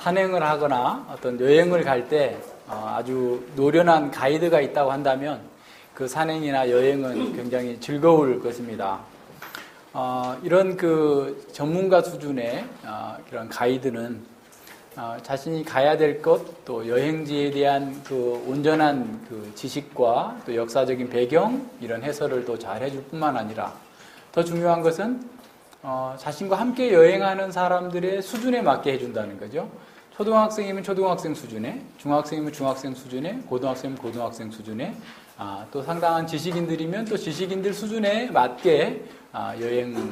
산행을 하거나 어떤 여행을 갈 때 아주 노련한 가이드가 있다고 한다면 그 산행이나 여행은 굉장히 즐거울 것입니다. 이런 그 전문가 수준의 그런 가이드는 자신이 가야 될 것, 또 여행지에 대한 그 온전한 그 지식과 또 역사적인 배경, 이런 해설을 또 잘 해줄 뿐만 아니라 더 중요한 것은 자신과 함께 여행하는 사람들의 수준에 맞게 해준다는 거죠. 초등학생이면 초등학생 수준에, 중학생이면 중학생 수준에, 고등학생이면 고등학생 수준에, 또 상당한 지식인들이면 또 지식인들 수준에 맞게 여행을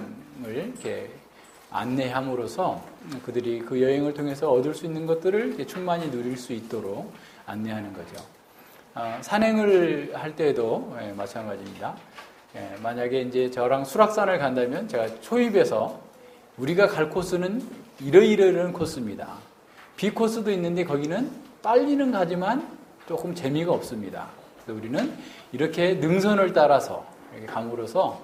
이렇게 안내함으로써 그들이 그 여행을 통해서 얻을 수 있는 것들을 충만히 누릴 수 있도록 안내하는 거죠. 산행을 할 때도 마찬가지입니다. 만약에 이제 저랑 수락산을 간다면 제가 초입에서 우리가 갈 코스는 이러이러한 코스입니다. B 코스도 있는데 거기는 빨리는 가지만 조금 재미가 없습니다. 그래서 우리는 이렇게 능선을 따라서 이렇게 감으로써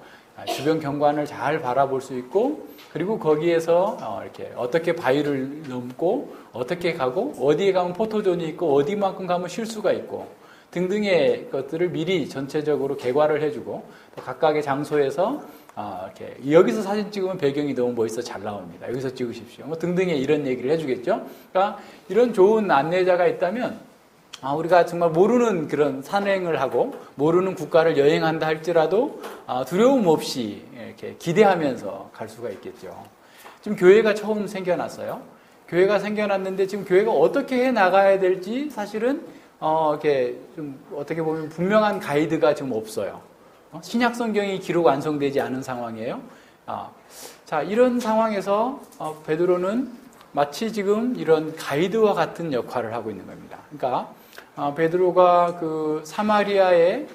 주변 경관을 잘 바라볼 수 있고, 그리고 거기에서 이렇게 어떻게 바위를 넘고 어떻게 가고 어디에 가면 포토존이 있고 어디만큼 가면 쉴 수가 있고 등등의 것들을 미리 전체적으로 개괄을 해주고, 또 각각의 장소에서 이렇게 여기서 사진 찍으면 배경이 너무 멋있어 잘 나옵니다. 여기서 찍으십시오. 뭐 등등의 이런 얘기를 해주겠죠. 그러니까 이런 좋은 안내자가 있다면 우리가 정말 모르는 그런 산행을 하고 모르는 국가를 여행한다 할지라도 두려움 없이 이렇게 기대하면서 갈 수가 있겠죠. 지금 교회가 처음 생겨났어요. 교회가 생겨났는데 지금 교회가 어떻게 해 나가야 될지 사실은 이렇게 좀 어떻게 보면 분명한 가이드가 지금 없어요. 신약 성경이 기록 완성되지 않은 상황이에요. 자, 이런 상황에서 베드로는 마치 지금 이런 가이드와 같은 역할을 하고 있는 겁니다. 그러니까 베드로가 그 사마리아에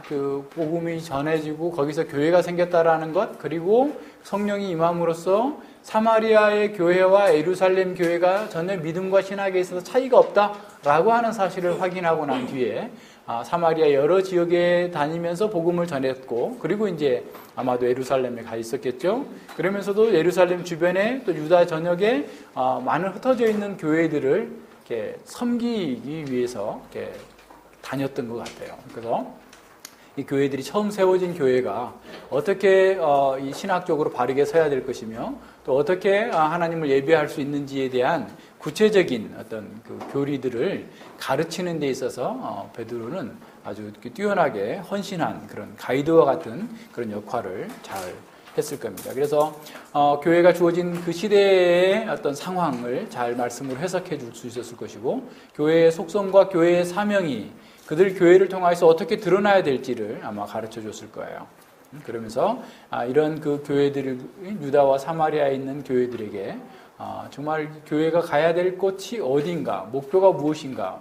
그 복음이 전해지고 거기서 교회가 생겼다라는 것, 그리고 성령이 임함으로써 사마리아의 교회와 예루살렘 교회가 전혀 믿음과 신학에 있어서 차이가 없다라고 하는 사실을 확인하고 난 뒤에 사마리아 여러 지역에 다니면서 복음을 전했고, 그리고 이제 아마도 예루살렘에 가 있었겠죠. 그러면서도 예루살렘 주변에 또 유다 전역에 많은 흩어져 있는 교회들을 이렇게 섬기기 위해서 이렇게 다녔던 것 같아요. 그래서 이 교회들이 처음 세워진 교회가 어떻게 이 신학적으로 바르게 서야 될 것이며 또 어떻게 하나님을 예배할 수 있는지에 대한 구체적인 어떤 그 교리들을 가르치는 데 있어서 베드로는 아주 뛰어나게 헌신한 그런 가이드와 같은 그런 역할을 잘 했을 겁니다. 그래서 교회가 주어진 그 시대의 어떤 상황을 잘 말씀으로 해석해 줄 수 있었을 것이고, 교회의 속성과 교회의 사명이 그들 교회를 통해서 어떻게 드러나야 될지를 아마 가르쳐 줬을 거예요. 그러면서 이런 그 교회들을, 유다와 사마리아에 있는 교회들에게 정말 교회가 가야 될 곳이 어딘가, 목표가 무엇인가,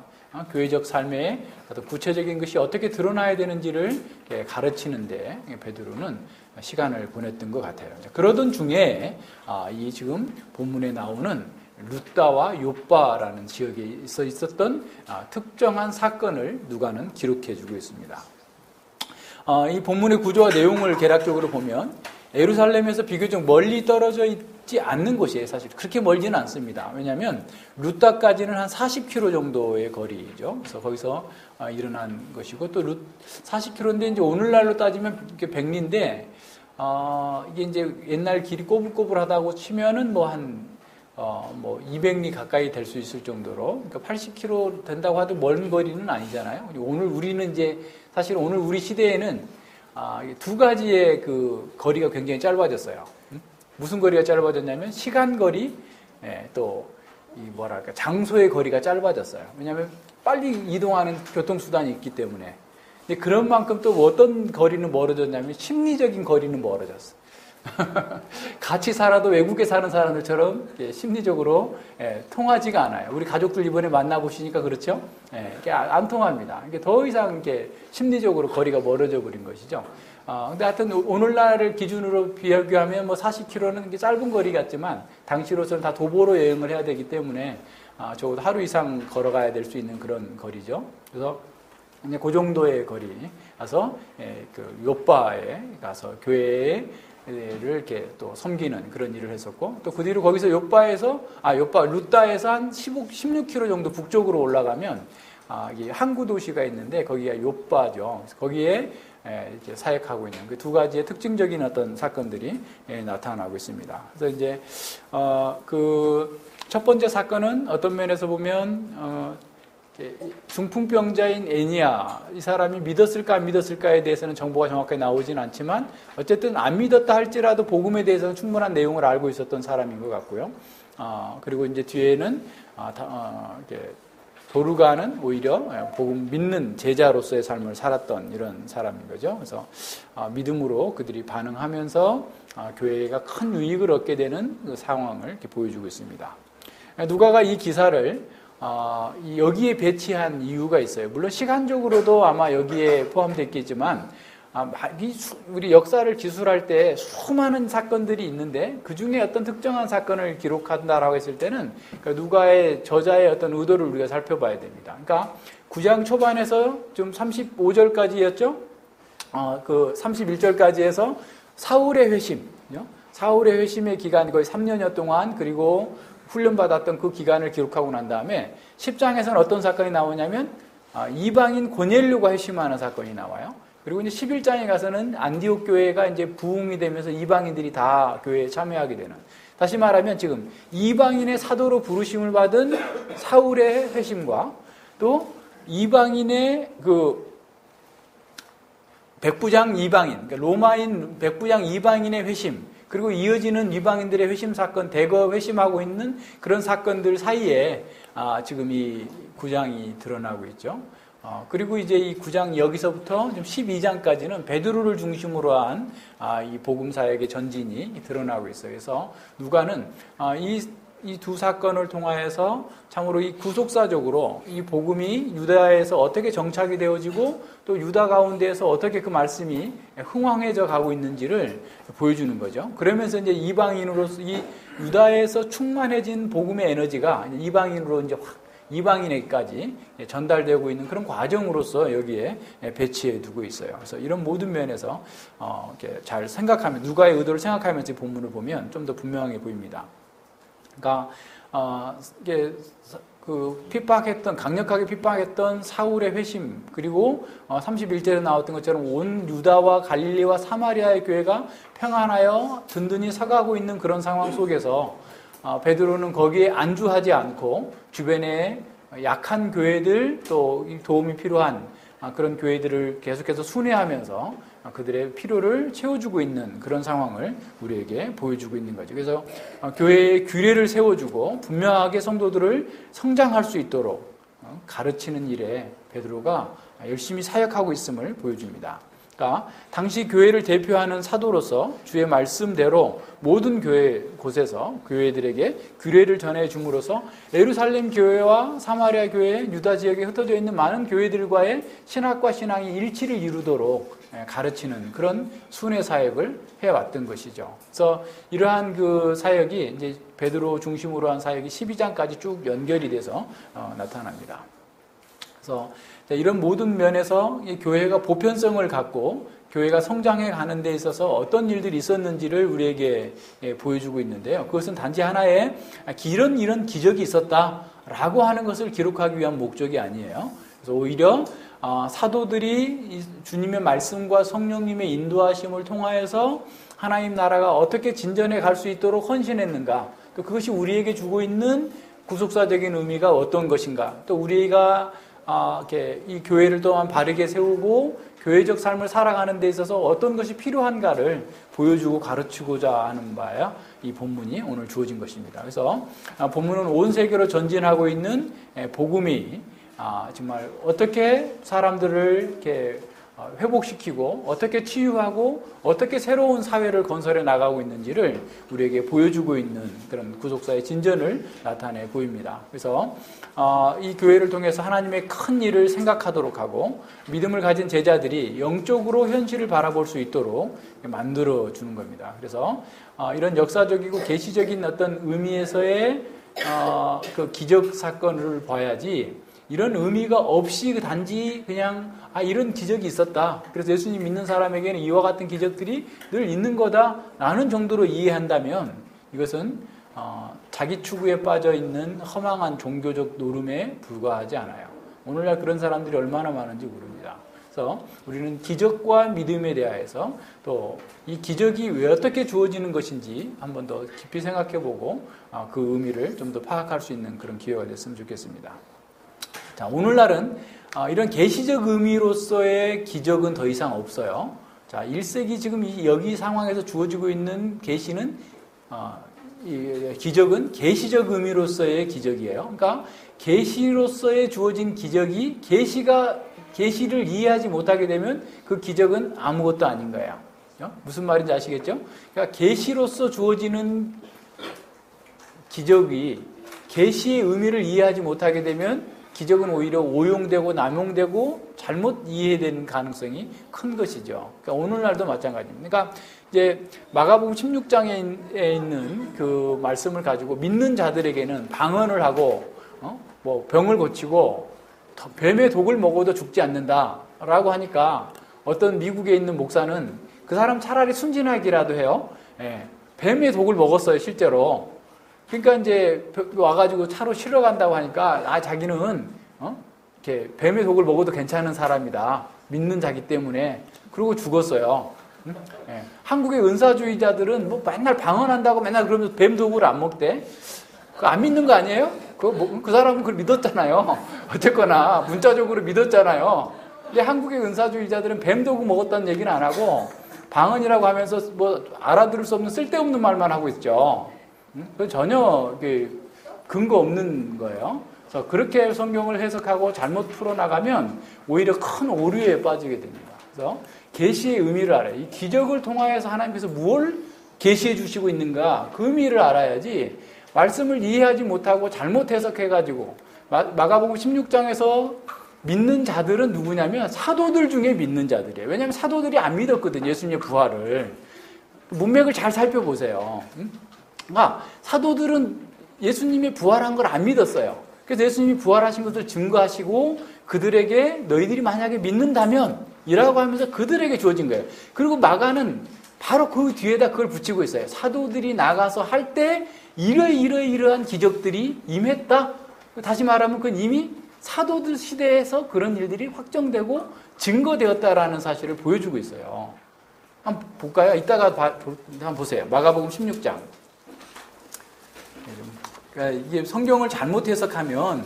교회적 삶의 어떤 구체적인 것이 어떻게 드러나야 되는지를 가르치는데 베드로는 시간을 보냈던 것 같아요. 그러던 중에 이 지금 본문에 나오는 루다와 욥바라는 지역에 있었던 특정한 사건을 누가는 기록해주고 있습니다. 이 본문의 구조와 내용을 개략적으로 보면 예루살렘에서 비교적 멀리 떨어져 있지 않는 곳이에요. 사실 그렇게 멀지는 않습니다. 왜냐하면 루다까지는 한 40km 정도의 거리죠. 그래서 거기서 일어난 것이고, 또 40km인데 이제 오늘날로 따지면 이렇게 100리인데 이게 이제 옛날 길이 꼬불꼬불하다고 치면은 뭐 200리 가까이 될 수 있을 정도로, 그러니까 80km 된다고 해도 먼 거리는 아니잖아요. 오늘 우리는 이제 사실 오늘 우리 시대에는 두 가지의 그 거리가 굉장히 짧아졌어요. 무슨 거리가 짧아졌냐면 시간 거리, 또 이 뭐랄까 장소의 거리가 짧아졌어요. 왜냐하면 빨리 이동하는 교통수단이 있기 때문에. 근데 그런 만큼 또 어떤 거리는 멀어졌냐면 심리적인 거리는 멀어졌어요. 같이 살아도 외국에 사는 사람들처럼 심리적으로 통하지가 않아요. 우리 가족들 이번에 만나보시니까 그렇죠? 이게 안 통합니다. 이게 더 이상 이렇게 심리적으로 거리가 멀어져 버린 것이죠. 근데 하여튼 오늘날을 기준으로 비교하면 뭐 40km는 이게 짧은 거리 같지만 당시로서는 다 도보로 여행을 해야 되기 때문에 적어도 하루 이상 걸어가야 될 수 있는 그런 거리죠. 그래서 이제 그 정도의 거리 가서 그 욥바에 가서 교회에 이렇게 또 섬기는 그런 일을 했었고, 또 그 뒤로 거기서 루따에서 한 16km 정도 북쪽으로 올라가면 이 항구 도시가 있는데 거기가 욥바죠. 그래서 거기에 이렇게 사역하고 있는 그 두 가지의 특징적인 어떤 사건들이 나타나고 있습니다. 그래서 이제 그 첫 번째 사건은 어떤 면에서 보면 중풍병자인 애니야, 이 사람이 믿었을까 안 믿었을까에 대해서는 정보가 정확하게 나오진 않지만 어쨌든 안 믿었다 할지라도 복음에 대해서는 충분한 내용을 알고 있었던 사람인 것 같고요. 그리고 이제 뒤에는 도르가는 오히려 복음 믿는 제자로서의 삶을 살았던 이런 사람인 거죠. 그래서 믿음으로 그들이 반응하면서 교회가 큰 유익을 얻게 되는 그 상황을 이렇게 보여주고 있습니다. 누가가 이 기사를 여기에 배치한 이유가 있어요. 물론 시간적으로도 아마 여기에 포함됐겠지만 우리 역사를 기술할 때 수많은 사건들이 있는데 그 중에 어떤 특정한 사건을 기록한다라고 했을 때는 누가의 저자의 어떤 의도를 우리가 살펴봐야 됩니다. 그러니까 9장 초반에서 좀 35절까지였죠. 그 31절까지 해서 사울의 회심의 기간 거의 3년여 동안 그리고 훈련받았던 그 기간을 기록하고 난 다음에 10장에서는 어떤 사건이 나오냐면 이방인 고넬료가 회심하는 사건이 나와요. 그리고 이제 11장에 가서는 안디옥 교회가 이제 부흥이 되면서 이방인들이 다 교회에 참여하게 되는. 다시 말하면 지금 이방인의 사도로 부르심을 받은 사울의 회심과 또 이방인의 그 백부장 이방인, 그러니까 로마인 백부장 이방인의 회심, 그리고 이어지는 이방인들의 회심 사건, 대거 회심하고 있는 그런 사건들 사이에 지금 이 9장이 드러나고 있죠. 그리고 이제 이 9장 여기서부터 12장까지는 베드로를 중심으로 한 이 복음 사역의 전진이 드러나고 있어요. 그래서 누가는 이 두 사건을 통하여서 참으로 이 구속사적으로 이 복음이 유다에서 어떻게 정착이 되어지고 또 유다 가운데에서 어떻게 그 말씀이 흥황해져 가고 있는지를 보여주는 거죠. 그러면서 이제 이방인으로서 이 유다에서 충만해진 복음의 에너지가 이방인으로 이제 이방인에게까지 전달되고 있는 그런 과정으로서 여기에 배치해 두고 있어요. 그래서 이런 모든 면에서 이렇게 잘 생각하면 누가의 의도를 생각하면서 이 본문을 보면 좀 더 분명해 보입니다. 그러니까 이게 그 강력하게 핍박했던 사울의 회심, 그리고 31절에 나왔던 것처럼 온 유다와 갈릴리와 사마리아의 교회가 평안하여 든든히 서가고 있는 그런 상황 속에서 베드로는 거기에 안주하지 않고 주변에 약한 교회들, 또 도움이 필요한 그런 교회들을 계속해서 순회하면서 그들의 필요를 채워주고 있는 그런 상황을 우리에게 보여주고 있는 거죠. 그래서 교회의 규례를 세워주고 분명하게 성도들을 성장할 수 있도록 가르치는 일에 베드로가 열심히 사역하고 있음을 보여줍니다. 그러니까 당시 교회를 대표하는 사도로서 주의 말씀대로 모든 교회 곳에서 교회들에게 규례를 전해줌으로써 예루살렘 교회와 사마리아 교회, 유다 지역에 흩어져 있는 많은 교회들과의 신학과 신앙이 일치를 이루도록 가르치는 그런 순회 사역을 해왔던 것이죠. 그래서 이러한 그 사역이 이제 베드로 중심으로 한 사역이 12장까지 쭉 연결이 돼서 나타납니다. 그래서 이런 모든 면에서 이 교회가 보편성을 갖고 교회가 성장해 가는 데 있어서 어떤 일들이 있었는지를 우리에게 보여주고 있는데요. 그것은 단지 하나의 이런 기적이 있었다라고 하는 것을 기록하기 위한 목적이 아니에요. 그래서 오히려 사도들이 주님의 말씀과 성령님의 인도하심을 통하여서 하나님 나라가 어떻게 진전해 갈 수 있도록 헌신했는가, 또 그것이 우리에게 주고 있는 구속사적인 의미가 어떤 것인가, 또 우리가 이렇게 이 교회를 또한 바르게 세우고 교회적 삶을 살아가는 데 있어서 어떤 것이 필요한가를 보여주고 가르치고자 하는 바야 이 본문이 오늘 주어진 것입니다. 그래서 본문은 온 세계로 전진하고 있는 복음이 정말 어떻게 사람들을 이렇게 회복시키고 어떻게 치유하고 어떻게 새로운 사회를 건설해 나가고 있는지를 우리에게 보여주고 있는 그런 구속사의 진전을 나타내 보입니다. 그래서 이 교회를 통해서 하나님의 큰 일을 생각하도록 하고 믿음을 가진 제자들이 영적으로 현실을 바라볼 수 있도록 만들어 주는 겁니다. 그래서 이런 역사적이고 계시적인 어떤 의미에서의 그 기적 사건을 봐야지 이런 의미가 없이 단지 그냥 이런 기적이 있었다. 그래서 예수님 믿는 사람에게는 이와 같은 기적들이 늘 있는 거다라는 정도로 이해한다면 이것은 자기 추구에 빠져 있는 허망한 종교적 노름에 불과하지 않아요. 오늘날 그런 사람들이 얼마나 많은지 모릅니다. 그래서 우리는 기적과 믿음에 대하여서 또 이 기적이 왜 어떻게 주어지는 것인지 한번 더 깊이 생각해보고 그 의미를 좀 더 파악할 수 있는 그런 기회가 됐으면 좋겠습니다. 자, 오늘날은 이런 계시적 의미로서의 기적은 더 이상 없어요. 자, 1세기 지금 여기 상황에서 주어지고 있는 계시는 기적은 계시적 의미로서의 기적이에요. 그러니까 계시로서의 주어진 기적이 계시를 이해하지 못하게 되면 그 기적은 아무것도 아닌 거예요. 무슨 말인지 아시겠죠? 그러니까 계시로서 주어지는 기적이 계시의 의미를 이해하지 못하게 되면 기적은 오히려 오용되고 남용되고 잘못 이해되는 가능성이 큰 것이죠. 그러니까 오늘날도 마찬가지입니다. 그러니까 이제 마가복음 16장에 있는 그 말씀을 가지고 믿는 자들에게는 방언을 하고 뭐 병을 고치고 뱀의 독을 먹어도 죽지 않는다라고 하니까 어떤 미국에 있는 목사는 그 사람 차라리 순진하기라도 해요. 뱀의 독을 먹었어요, 실제로. 그러니까 이제 와가지고 차로 실어 간다고 하니까 자기는 이렇게 뱀의 독을 먹어도 괜찮은 사람이다. 믿는 자기 때문에. 그러고 죽었어요. 한국의 은사주의자들은 뭐 맨날 방언한다고 맨날 그러면서 뱀 독을 안 먹대. 그거 안 믿는 거 아니에요? 그 사람은 그걸 믿었잖아요. 어쨌거나 문자적으로 믿었잖아요. 근데 한국의 은사주의자들은 뱀 독을 먹었다는 얘기는 안 하고 방언이라고 하면서 뭐 알아들을 수 없는 쓸데없는 말만 하고 있죠. 그건 전혀 근거 없는 거예요. 그래서 그렇게 성경을 해석하고 잘못 풀어나가면 오히려 큰 오류에 빠지게 됩니다. 그래서 계시의 의미를 알아요. 이 기적을 통하여서 하나님께서 무엇을 계시해 주시고 있는가 그 의미를 알아야지 말씀을 이해하지 못하고 잘못 해석해가지고 마가복음 16장에서 믿는 자들은 누구냐면 사도들 중에 믿는 자들이에요. 왜냐하면 사도들이 안 믿었거든요. 예수님의 부활을. 문맥을 잘 살펴보세요. 그러니까 사도들은 예수님이 부활한 걸 안 믿었어요. 그래서 예수님이 부활하신 것을 증거하시고 그들에게 너희들이 만약에 믿는다면 이라고 하면서 그들에게 주어진 거예요. 그리고 마가는 바로 그 뒤에다 그걸 붙이고 있어요. 사도들이 나가서 할 때 이러이러한 기적들이 임했다. 다시 말하면 그건 이미 사도들 시대에서 그런 일들이 확정되고 증거되었다라는 사실을 보여주고 있어요. 한번 볼까요? 이따가 한번 보세요. 마가복음 16장. 그러니까 이게 성경을 잘못 해석하면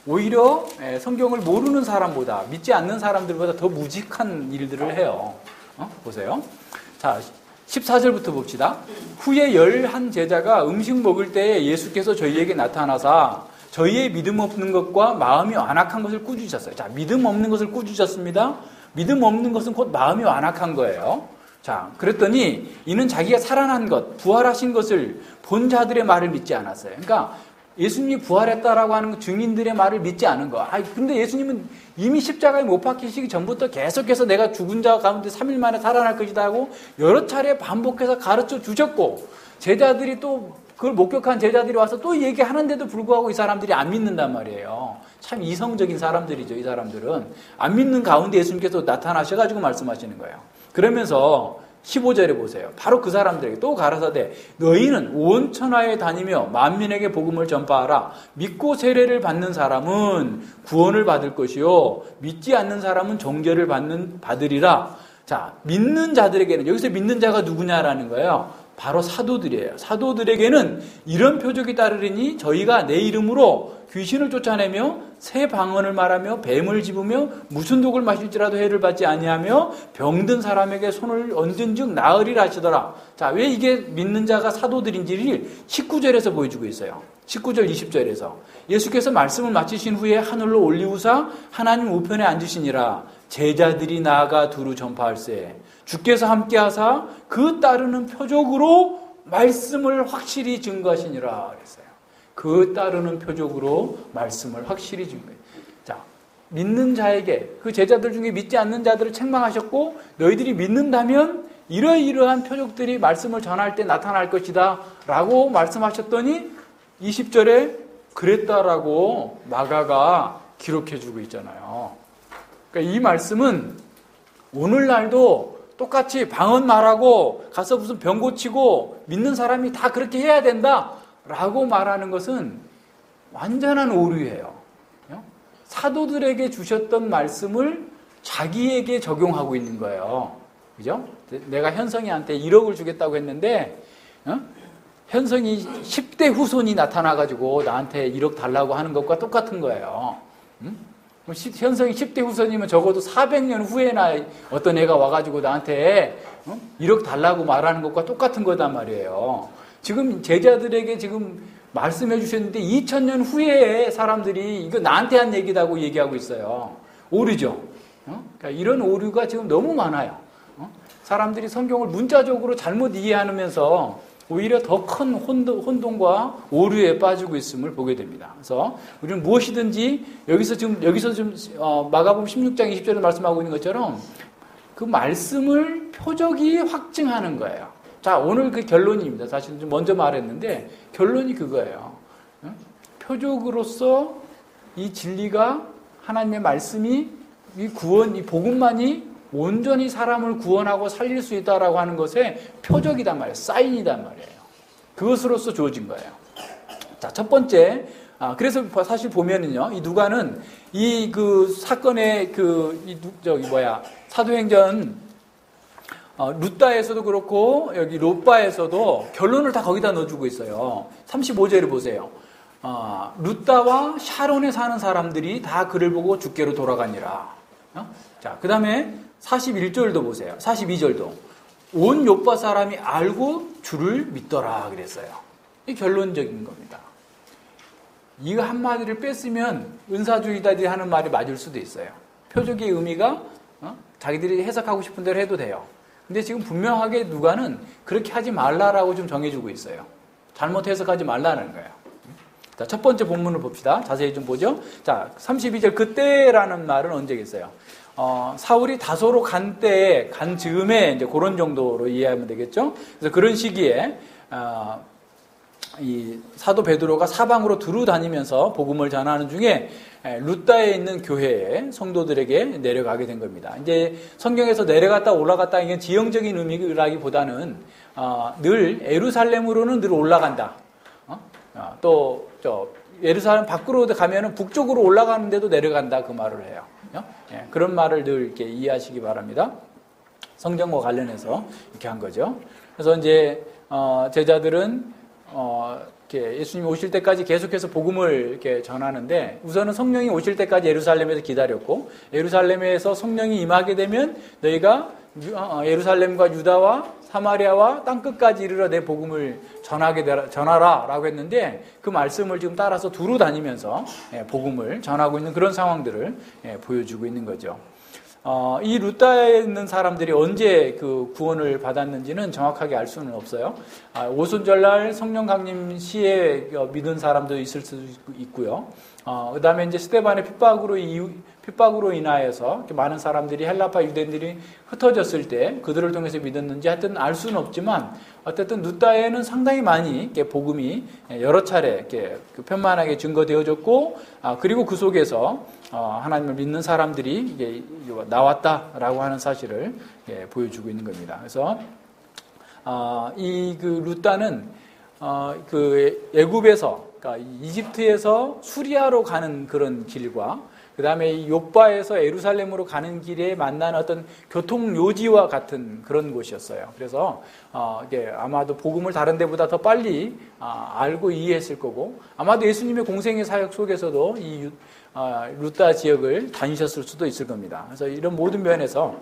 오히려 성경을 모르는 사람보다 믿지 않는 사람들보다 더 무직한 일들을 해요. 보세요. 자, 14절부터 봅시다. 후에 11 제자가 음식 먹을 때에 예수께서 저희에게 나타나사 저희의 믿음 없는 것과 마음이 완악한 것을 꾸짖으셨어요. 자, 믿음 없는 것을 꾸짖으셨습니다. 믿음 없는 것은 곧 마음이 완악한 거예요. 자, 그랬더니 이는 자기가 살아난 것, 부활하신 것을 본 자들의 말을 믿지 않았어요. 그러니까 예수님이 부활했다라고 하는 증인들의 말을 믿지 않은 거. 근데 예수님은 이미 십자가에 못 박히시기 전부터 계속해서 내가 죽은 자 가운데 3일 만에 살아날 것이다 하고 여러 차례 반복해서 가르쳐 주셨고 제자들이 또 그걸 목격한 제자들이 와서 또 얘기하는데도 불구하고 이 사람들이 안 믿는단 말이에요. 참 이성적인 사람들이죠. 이 사람들은 안 믿는 가운데 예수님께서 나타나셔가지고 말씀하시는 거예요. 그러면서 15절에 보세요. 바로 그 사람들에게 또 가라사대 너희는 온 천하에 다니며 만민에게 복음을 전파하라. 믿고 세례를 받는 사람은 구원을 받을 것이요 믿지 않는 사람은 정죄를 받으리라. 자, 믿는 자들에게는 여기서 믿는 자가 누구냐라는 거예요. 바로 사도들이에요. 사도들에게는 이런 표적이 따르리니 저희가 내 이름으로 귀신을 쫓아내며 새 방언을 말하며 뱀을 집으며 무슨 독을 마실지라도 해를 받지 아니하며 병든 사람에게 손을 얹은즉 나으리라 하시더라. 자, 왜 이게 믿는 자가 사도들인지를 19절에서 보여주고 있어요. 19절 20절에서 예수께서 말씀을 마치신 후에 하늘로 올리우사 하나님 우편에 앉으시니라. 제자들이 나아가 두루 전파할세 주께서 함께하사 그 따르는 표적으로 말씀을 확실히 증거하시니라 그랬어요. 그 따르는 표적으로 말씀을 확실히 증거해요. 자, 믿는 자에게 그 제자들 중에 믿지 않는 자들을 책망하셨고 너희들이 믿는다면 이러이러한 표적들이 말씀을 전할 때 나타날 것이다 라고 말씀하셨더니 20절에 그랬다라고 마가가 기록해주고 있잖아요. 그러니까 이 말씀은 오늘날도 똑같이 방언 말하고 가서 무슨 병 고치고 믿는 사람이 다 그렇게 해야 된다라고 말하는 것은 완전한 오류예요. 사도들에게 주셨던 말씀을 자기에게 적용하고 있는 거예요. 그죠? 내가 현성이한테 1억을 주겠다고 했는데 현성이 10대 후손이 나타나가지고 나한테 1억 달라고 하는 것과 똑같은 거예요. 현성이 10대 후손이면 적어도 400년 후에나 어떤 애가 와가지고 나한테 1억 달라고 말하는 것과 똑같은 거단 말이에요. 지금 제자들에게 지금 말씀해 주셨는데 2000년 후에 사람들이 이거 나한테 한 얘기다고 얘기하고 있어요. 오류죠. 그러니까 이런 오류가 지금 너무 많아요. 사람들이 성경을 문자적으로 잘못 이해하면서 오히려 더 큰 혼동과 오류에 빠지고 있음을 보게 됩니다. 그래서 우리는 무엇이든지 여기서 지금 마가복음 16장 20절에 말씀하고 있는 것처럼 그 말씀을 표적이 확증하는 거예요. 자, 오늘 그 결론입니다. 사실 좀 먼저 말했는데 결론이 그거예요. 표적으로서 이 진리가 하나님의 말씀이 이 구원, 이 복음만이 온전히 사람을 구원하고 살릴 수 있다라고 하는 것의 표적이단 말이에요. 사인이단 말이에요. 그것으로서 주어진 거예요. 자, 첫 번째, 그래서 사실 보면은요, 이 누가는 이 그 사건의 사도행전 루다에서도 그렇고 여기 롯바에서도 결론을 다 거기다 넣어주고 있어요. 35절을 보세요. 루다와 샤론에 사는 사람들이 다 그를 보고 주께로 돌아가니라. 자, 그 다음에 41절도 보세요. 42절도. 온 욥바 사람이 알고 주를 믿더라 그랬어요. 이 결론적인 겁니다. 이거 한마디를 뺐으면 은사주의자들이 하는 말이 맞을 수도 있어요. 표적의 의미가 자기들이 해석하고 싶은 대로 해도 돼요. 근데 지금 분명하게 누가는 그렇게 하지 말라라고 좀 정해주고 있어요. 잘못 해석하지 말라는 거예요. 자, 첫 번째 본문을 봅시다. 자세히 좀 보죠. 자, 32절 그때라는 말은 언제겠어요? 사울이 다소로 간 때에, 간 즈음에 이제 그런 정도로 이해하면 되겠죠? 그래서 그런 시기에, 이 사도 베드로가 사방으로 두루 다니면서 복음을 전하는 중에 루다에 있는 교회에 성도들에게 내려가게 된 겁니다. 이제 성경에서 내려갔다 올라갔다 이게 지형적인 의미라기보다는 늘 예루살렘으로는 늘 올라간다. 또 예루살렘 밖으로 가면은 북쪽으로 올라가는데도 내려간다 그 말을 해요. 그런 말을 늘 이렇게 이해하시기 바랍니다. 성경과 관련해서 이렇게 한 거죠. 그래서 이제 제자들은 이렇게 예수님이 오실 때까지 계속해서 복음을 이렇게 전하는데 우선은 성령이 오실 때까지 예루살렘에서 기다렸고 예루살렘에서 성령이 임하게 되면 너희가 예루살렘과 유다와 사마리아와 땅끝까지 이르러 내 복음을 전하라 라고 했는데 그 말씀을 지금 따라서 두루 다니면서 복음을 전하고 있는 그런 상황들을 보여주고 있는 거죠. 이 루다에 있는 사람들이 언제 그 구원을 받았는지는 정확하게 알 수는 없어요. 오순절날 성령 강림 시에 믿은 사람도 있을 수 있고요. 그 다음에 이제 스데반의 핍박으로 인하여서 많은 사람들이 헬라파 유대인들이 흩어졌을 때 그들을 통해서 믿었는지 하여튼 알 수는 없지만 어쨌든 루다에는 상당히 많이 이렇게 복음이 여러 차례 이렇게 편만하게 증거되어졌고 그리고 그 속에서 하나님을 믿는 사람들이 이게 나왔다라고 하는 사실을 보여주고 있는 겁니다. 그래서 이 그 루다는 그 애굽에서 그러니까 이집트에서 수리아로 가는 그런 길과 그 다음에 욥바에서 예루살렘으로 가는 길에 만나는 어떤 교통 요지와 같은 그런 곳이었어요. 그래서 이게 아마도 복음을 다른 데보다 더 빨리 알고 이해했을 거고 아마도 예수님의 공생의 사역 속에서도 이 루다 지역을 다니셨을 수도 있을 겁니다. 그래서 이런 모든 면에서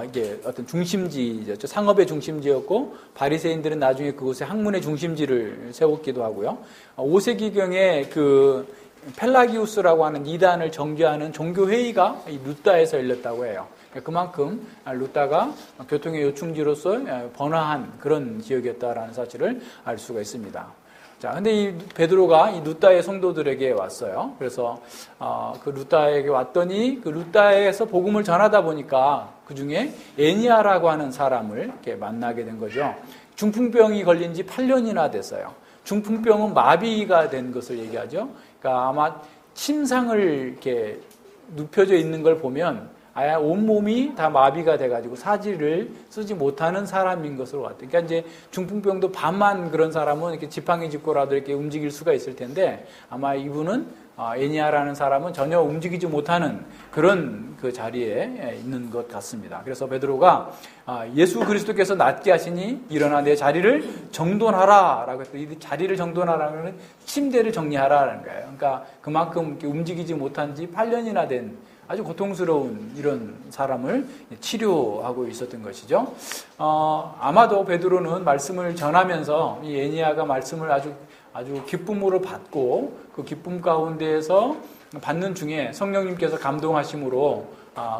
이게 어떤 중심지였죠. 상업의 중심지였고 바리새인들은 나중에 그곳에 학문의 중심지를 세웠기도 하고요. 5세기경에 그 펠라기우스라고 하는 이단을 정죄하는 종교회의가 이 루다에서 열렸다고 해요. 그만큼 루다가 교통의 요충지로서 번화한 그런 지역이었다라는 사실을 알 수가 있습니다. 자, 근데 이 베드로가 이 루다의 성도들에게 왔어요. 그래서 그 루다에게 왔더니 그 루다에서 복음을 전하다 보니까 그 중에 애니아라고 하는 사람을 이렇게 만나게 된 거죠. 중풍병이 걸린 지 8년이나 됐어요. 중풍병은 마비가 된 것을 얘기하죠. 그러니까 아마 침상을 이렇게 눕혀져 있는 걸 보면 아예 온몸이 다 마비가 돼가지고 사지를 쓰지 못하는 사람인 것으로 같아요. 그러니까 이제 중풍병도 반만 그런 사람은 이렇게 지팡이 짚고라도 이렇게 움직일 수가 있을 텐데 아마 이분은 애니아라는 사람은 전혀 움직이지 못하는 그런 그 자리에 있는 것 같습니다. 그래서 베드로가 예수 그리스도께서 낫게 하시니 일어나 내 자리를 정돈하라라고 했더니 이 자리를 정돈하라는 침대를 정리하라라는 거예요. 그러니까 그만큼 이렇게 움직이지 못한 지 8년이나 된 아주 고통스러운 이런 사람을 치료하고 있었던 것이죠. 아마도 베드로는 말씀을 전하면서 이 애니아가 말씀을 아주 기쁨으로 받고 그 기쁨 가운데에서 받는 중에 성령님께서 감동하심으로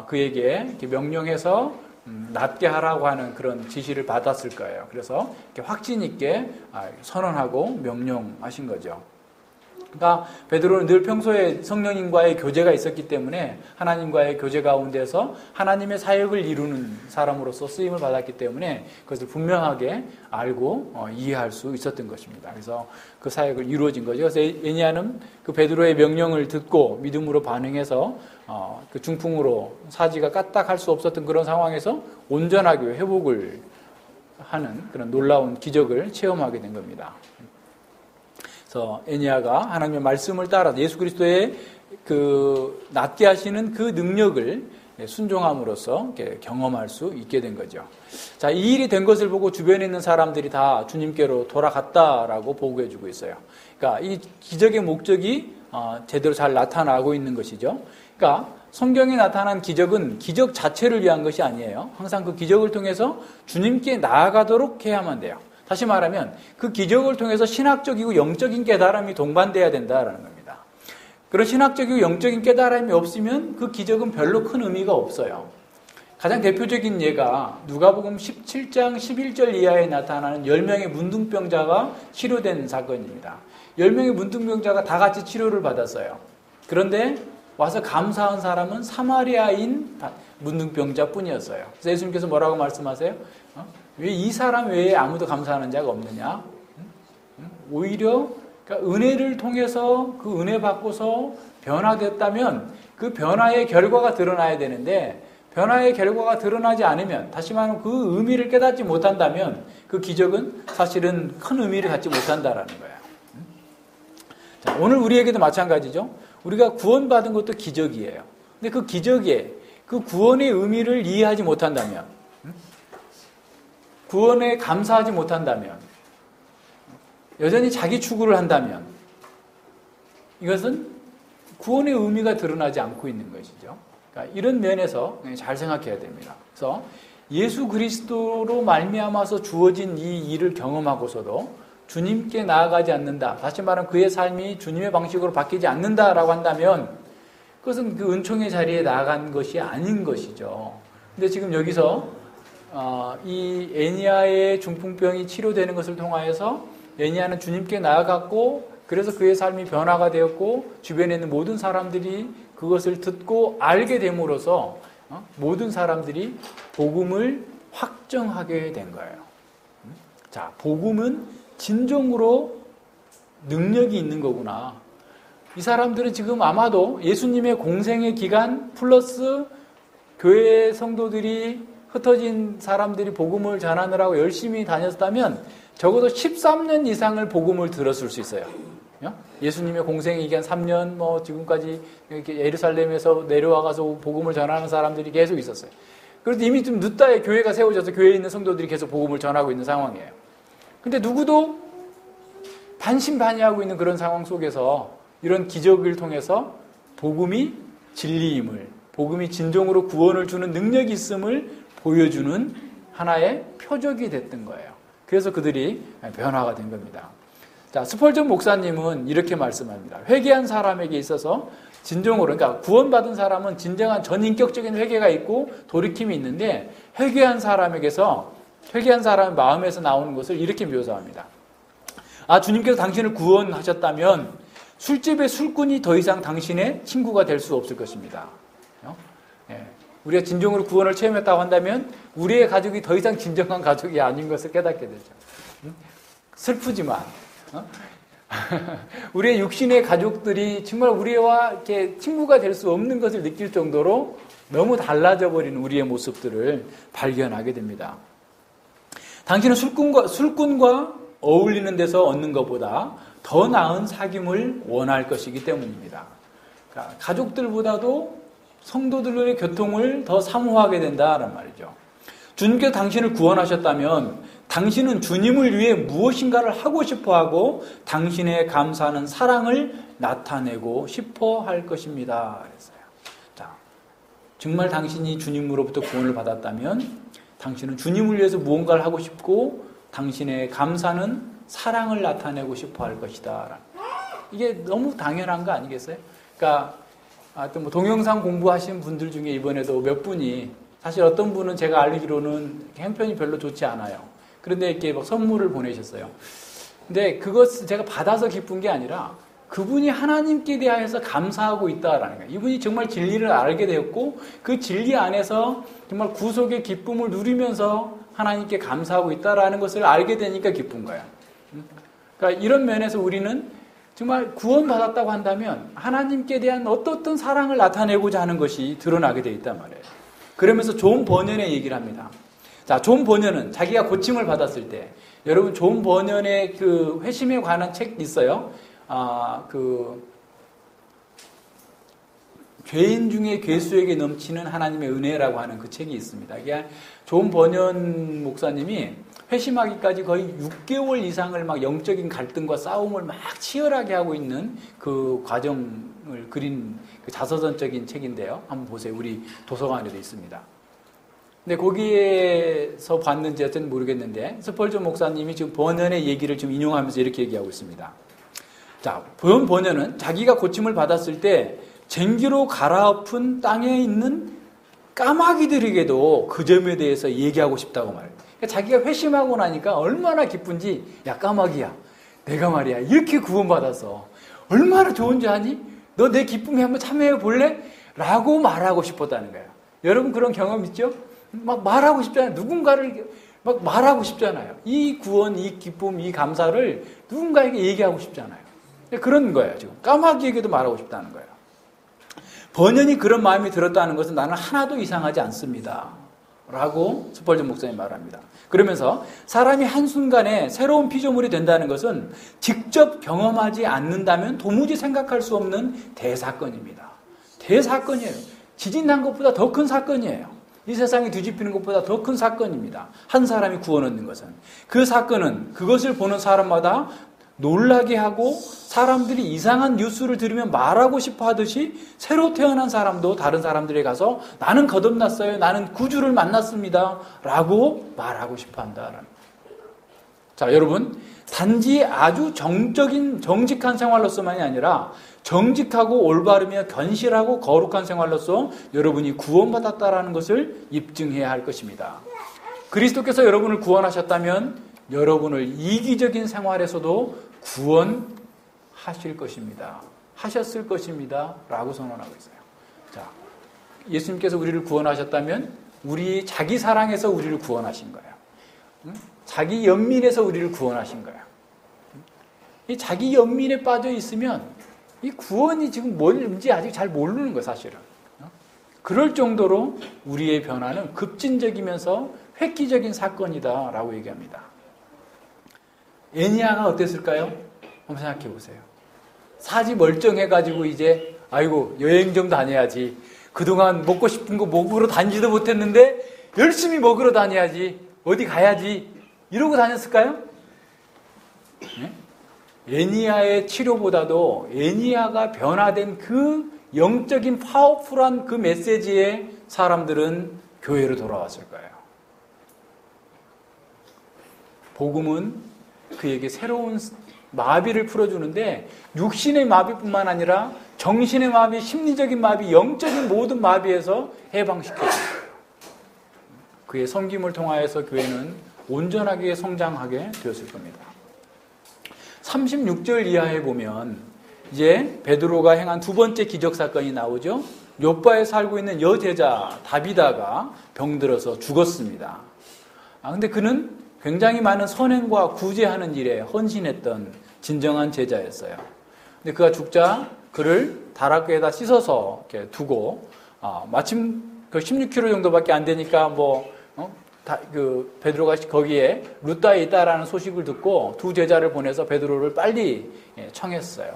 그에게 이렇게 명령해서 낫게 하라고 하는 그런 지시를 받았을 거예요. 그래서 이렇게 확신 있게 선언하고 명령하신 거죠. 그러니까 베드로는 늘 평소에 성령님과의 교제가 있었기 때문에 하나님과의 교제 가운데서 하나님의 사역을 이루는 사람으로서 쓰임을 받았기 때문에 그것을 분명하게 알고 이해할 수 있었던 것입니다. 그래서 그 사역을 이루어진 거죠. 그래서 애니아는 그 베드로의 명령을 듣고 믿음으로 반응해서 그 중풍으로 사지가 까딱할 수 없었던 그런 상황에서 온전하게 회복을 하는 그런 놀라운 기적을 체험하게 된 겁니다. 그래서 애니아가 하나님의 말씀을 따라 예수 그리스도의 그 낫게 하시는 그 능력을 순종함으로써 경험할 수 있게 된 거죠. 자, 이 일이 된 것을 보고 주변에 있는 사람들이 다 주님께로 돌아갔다라고 보고해주고 있어요. 그러니까 이 기적의 목적이 제대로 잘 나타나고 있는 것이죠. 그러니까 성경에 나타난 기적은 기적 자체를 위한 것이 아니에요. 항상 그 기적을 통해서 주님께 나아가도록 해야만 돼요. 다시 말하면 그 기적을 통해서 신학적이고 영적인 깨달음이 동반돼야 된다라는 겁니다. 그런 신학적이고 영적인 깨달음이 없으면 그 기적은 별로 큰 의미가 없어요. 가장 대표적인 예가 누가복음 17장 11절 이하에 나타나는 10명의 문둥병자가 치료된 사건입니다. 10명의 문둥병자가 다 같이 치료를 받았어요. 그런데 와서 감사한 사람은 사마리아인 문둥병자뿐이었어요. 그래서 예수님께서 뭐라고 말씀하세요? 왜 이 사람 외에 아무도 감사하는 자가 없느냐? 오히려 그러니까 은혜를 통해서 그 은혜 받고서 변화됐다면 그 변화의 결과가 드러나야 되는데 변화의 결과가 드러나지 않으면 다시 말하면 그 의미를 깨닫지 못한다면 그 기적은 사실은 큰 의미를 갖지 못한다라는 거예요. 자, 오늘 우리에게도 마찬가지죠. 우리가 구원받은 것도 기적이에요. 근데 그 기적에 그 구원의 의미를 이해하지 못한다면 구원에 감사하지 못한다면 여전히 자기 추구를 한다면 이것은 구원의 의미가 드러나지 않고 있는 것이죠. 그러니까 이런 면에서 잘 생각해야 됩니다. 그래서 예수 그리스도로 말미암아서 주어진 이 일을 경험하고서도 주님께 나아가지 않는다. 다시 말하면 그의 삶이 주님의 방식으로 바뀌지 않는다라고 한다면 그것은 그 은총의 자리에 나아간 것이 아닌 것이죠. 근데 지금 여기서 이 애니아의 중풍병이 치료되는 것을 통하여서 애니아는 주님께 나아갔고 그래서 그의 삶이 변화가 되었고 주변에 있는 모든 사람들이 그것을 듣고 알게 됨으로써 모든 사람들이 복음을 확정하게 된 거예요. 자, 복음은 진정으로 능력이 있는 거구나. 이 사람들은 지금 아마도 예수님의 공생의 기간 플러스 교회 성도들이 흩어진 사람들이 복음을 전하느라고 열심히 다녔다면 적어도 13년 이상을 복음을 들었을 수 있어요. 예수님의 공생의 기간 3년 지금까지 이렇게 예루살렘에서 내려와가서 복음을 전하는 사람들이 계속 있었어요. 그래도 이미 좀 늦다에 교회가 세워져서 교회에 있는 성도들이 계속 복음을 전하고 있는 상황이에요. 근데 누구도 반신반의하고 있는 그런 상황 속에서 이런 기적을 통해서 복음이 진리임을, 복음이 진정으로 구원을 주는 능력이 있음을 보여주는 하나의 표적이 됐던 거예요. 그래서 그들이 변화가 된 겁니다. 자, 스펄전 목사님은 이렇게 말씀합니다. 회개한 사람에게 있어서 진정으로, 그러니까 구원받은 사람은 진정한 전인격적인 회개가 있고 돌이킴이 있는데 회개한 사람에게서, 회개한 사람의 마음에서 나오는 것을 이렇게 묘사합니다. 주님께서 당신을 구원하셨다면 술집의 술꾼이 더 이상 당신의 친구가 될 수 없을 것입니다. 우리가 진정으로 구원을 체험했다고 한다면 우리의 가족이 더 이상 진정한 가족이 아닌 것을 깨닫게 되죠. 슬프지만 우리의 육신의 가족들이 정말 우리와 이렇게 친구가 될 수 없는 것을 느낄 정도로 너무 달라져 버리는 우리의 모습들을 발견하게 됩니다. 당신은 술꾼과 어울리는 데서 얻는 것보다 더 나은 사귐을 원할 것이기 때문입니다. 그러니까 가족들보다도 성도들의 교통을 더 사모하게 된다는 말이죠. 주님께서 당신을 구원하셨다면 당신은 주님을 위해 무엇인가를 하고 싶어하고 당신의 감사하는 사랑을 나타내고 싶어 할 것입니다. 그랬어요. 자, 정말 당신이 주님으로부터 구원을 받았다면 당신은 주님을 위해서 무언가를 하고 싶고 당신의 감사는 사랑을 나타내고 싶어 할 것이다. 이게 너무 당연한 거 아니겠어요? 그러니까 하여튼 뭐 동영상 공부하신 분들 중에 이번에도 몇 분이 사실 어떤 분은 제가 알기로는 형편이 별로 좋지 않아요. 그런데 이렇게 막 선물을 보내셨어요. 근데 그것을 제가 받아서 기쁜 게 아니라 그분이 하나님께 대하여서 감사하고 있다라는 거예요. 이분이 정말 진리를 알게 되었고 그 진리 안에서 정말 구속의 기쁨을 누리면서 하나님께 감사하고 있다라는 것을 알게 되니까 기쁜 거예요. 그러니까 이런 면에서 우리는 정말 구원받았다고 한다면 하나님께 대한 어떤 사랑을 나타내고자 하는 것이 드러나게 되어 있단 말이에요. 그러면서 존 버년의 얘기를 합니다. 자, 존 버년은 자기가 고침을 받았을 때 여러분 존 버년의 그 회심에 관한 책 있어요. 죄인 중에 괴수에게 넘치는 하나님의 은혜라고 하는 그 책이 있습니다. 이게 존 버년 목사님이 회심하기까지 거의 6개월 이상을 막 영적인 갈등과 싸움을 막 치열하게 하고 있는 그 과정을 그린 그 자서전적인 책인데요. 한번 보세요. 우리 도서관에도 있습니다. 근데 거기에서 봤는지 어쨌든 모르겠는데 스펄전 목사님이 지금 버년의 얘기를 지금 인용하면서 이렇게 얘기하고 있습니다. 자, 버년은 자기가 고침을 받았을 때 쟁기로 갈아엎은 땅에 있는 까마귀들에게도 그 점에 대해서 얘기하고 싶다고 말해요. 그러니까 자기가 회심하고 나니까 얼마나 기쁜지, 야 까마귀야, 내가 말이야 이렇게 구원받아서 얼마나 좋은지 아니? 너 내 기쁨에 한번 참여해 볼래? 라고 말하고 싶었다는 거예요. 여러분 그런 경험 있죠? 막 말하고 싶잖아요. 누군가를 막 말하고 싶잖아요. 이 구원, 이 기쁨, 이 감사를 누군가에게 얘기하고 싶잖아요. 그런 거예요. 지금 까마귀에게도 말하고 싶다는 거예요. 번연히 그런 마음이 들었다는 것은 나는 하나도 이상하지 않습니다. 라고 스펄전 목사님이 말합니다. 그러면서 사람이 한순간에 새로운 피조물이 된다는 것은 직접 경험하지 않는다면 도무지 생각할 수 없는 대사건입니다. 대사건이에요. 지진 난 것보다 더 큰 사건이에요. 이 세상이 뒤집히는 것보다 더 큰 사건입니다. 한 사람이 구원 얻는 것은. 그 사건은 그것을 보는 사람마다 놀라게 하고 사람들이 이상한 뉴스를 들으면 말하고 싶어 하듯이 새로 태어난 사람도 다른 사람들에 가서 나는 거듭났어요. 나는 구주를 만났습니다. 라고 말하고 싶어 한다. 자, 여러분, 단지 아주 정직한 생활로서만이 아니라 정직하고 올바르며 견실하고 거룩한 생활로서 여러분이 구원받았다라는 것을 입증해야 할 것입니다. 그리스도께서 여러분을 구원하셨다면 여러분을 이기적인 생활에서도 구원하실 것입니다. 하셨을 것입니다. 라고 선언하고 있어요. 자, 예수님께서 우리를 구원하셨다면 우리 자기 사랑에서 우리를 구원하신 거예요. 자기 연민에서 우리를 구원하신 거예요. 이 자기 연민에 빠져 있으면 이 구원이 지금 뭔지 아직 잘 모르는 거예요, 사실은. 그럴 정도로 우리의 변화는 급진적이면서 획기적인 사건이다라고 얘기합니다. 애니야가 어땠을까요? 한번 생각해 보세요. 사지 멀쩡해가지고 이제 아이고 여행 좀 다녀야지. 그동안 먹고 싶은 거 먹으러 다니지도 못했는데 열심히 먹으러 다녀야지. 어디 가야지. 이러고 다녔을까요? 네? 애니야의 치료보다도 애니야가 변화된 그 영적인 파워풀한 그 메시지에 사람들은 교회로 돌아왔을 거예요. 복음은 그에게 새로운 마비를 풀어주는데 육신의 마비뿐만 아니라 정신의 마비, 심리적인 마비, 영적인 모든 마비에서 해방시켜줘요. 그의 섬김을 통하여서 교회는 온전하게 성장하게 되었을 겁니다. 36절 이하에 보면 이제 베드로가 행한 두 번째 기적사건이 나오죠. 요바에 살고 있는 여제자 다비다가 병들어서 죽었습니다. 근데 그는 굉장히 많은 선행과 구제하는 일에 헌신했던 진정한 제자였어요. 근데 그가 죽자 그를 다락에다 씻어서 이렇게 두고 마침 그 16km 정도밖에 안 되니까 베드로가 거기에 루다에 있다라는 소식을 듣고 두 제자를 보내서 베드로를 빨리 청했어요.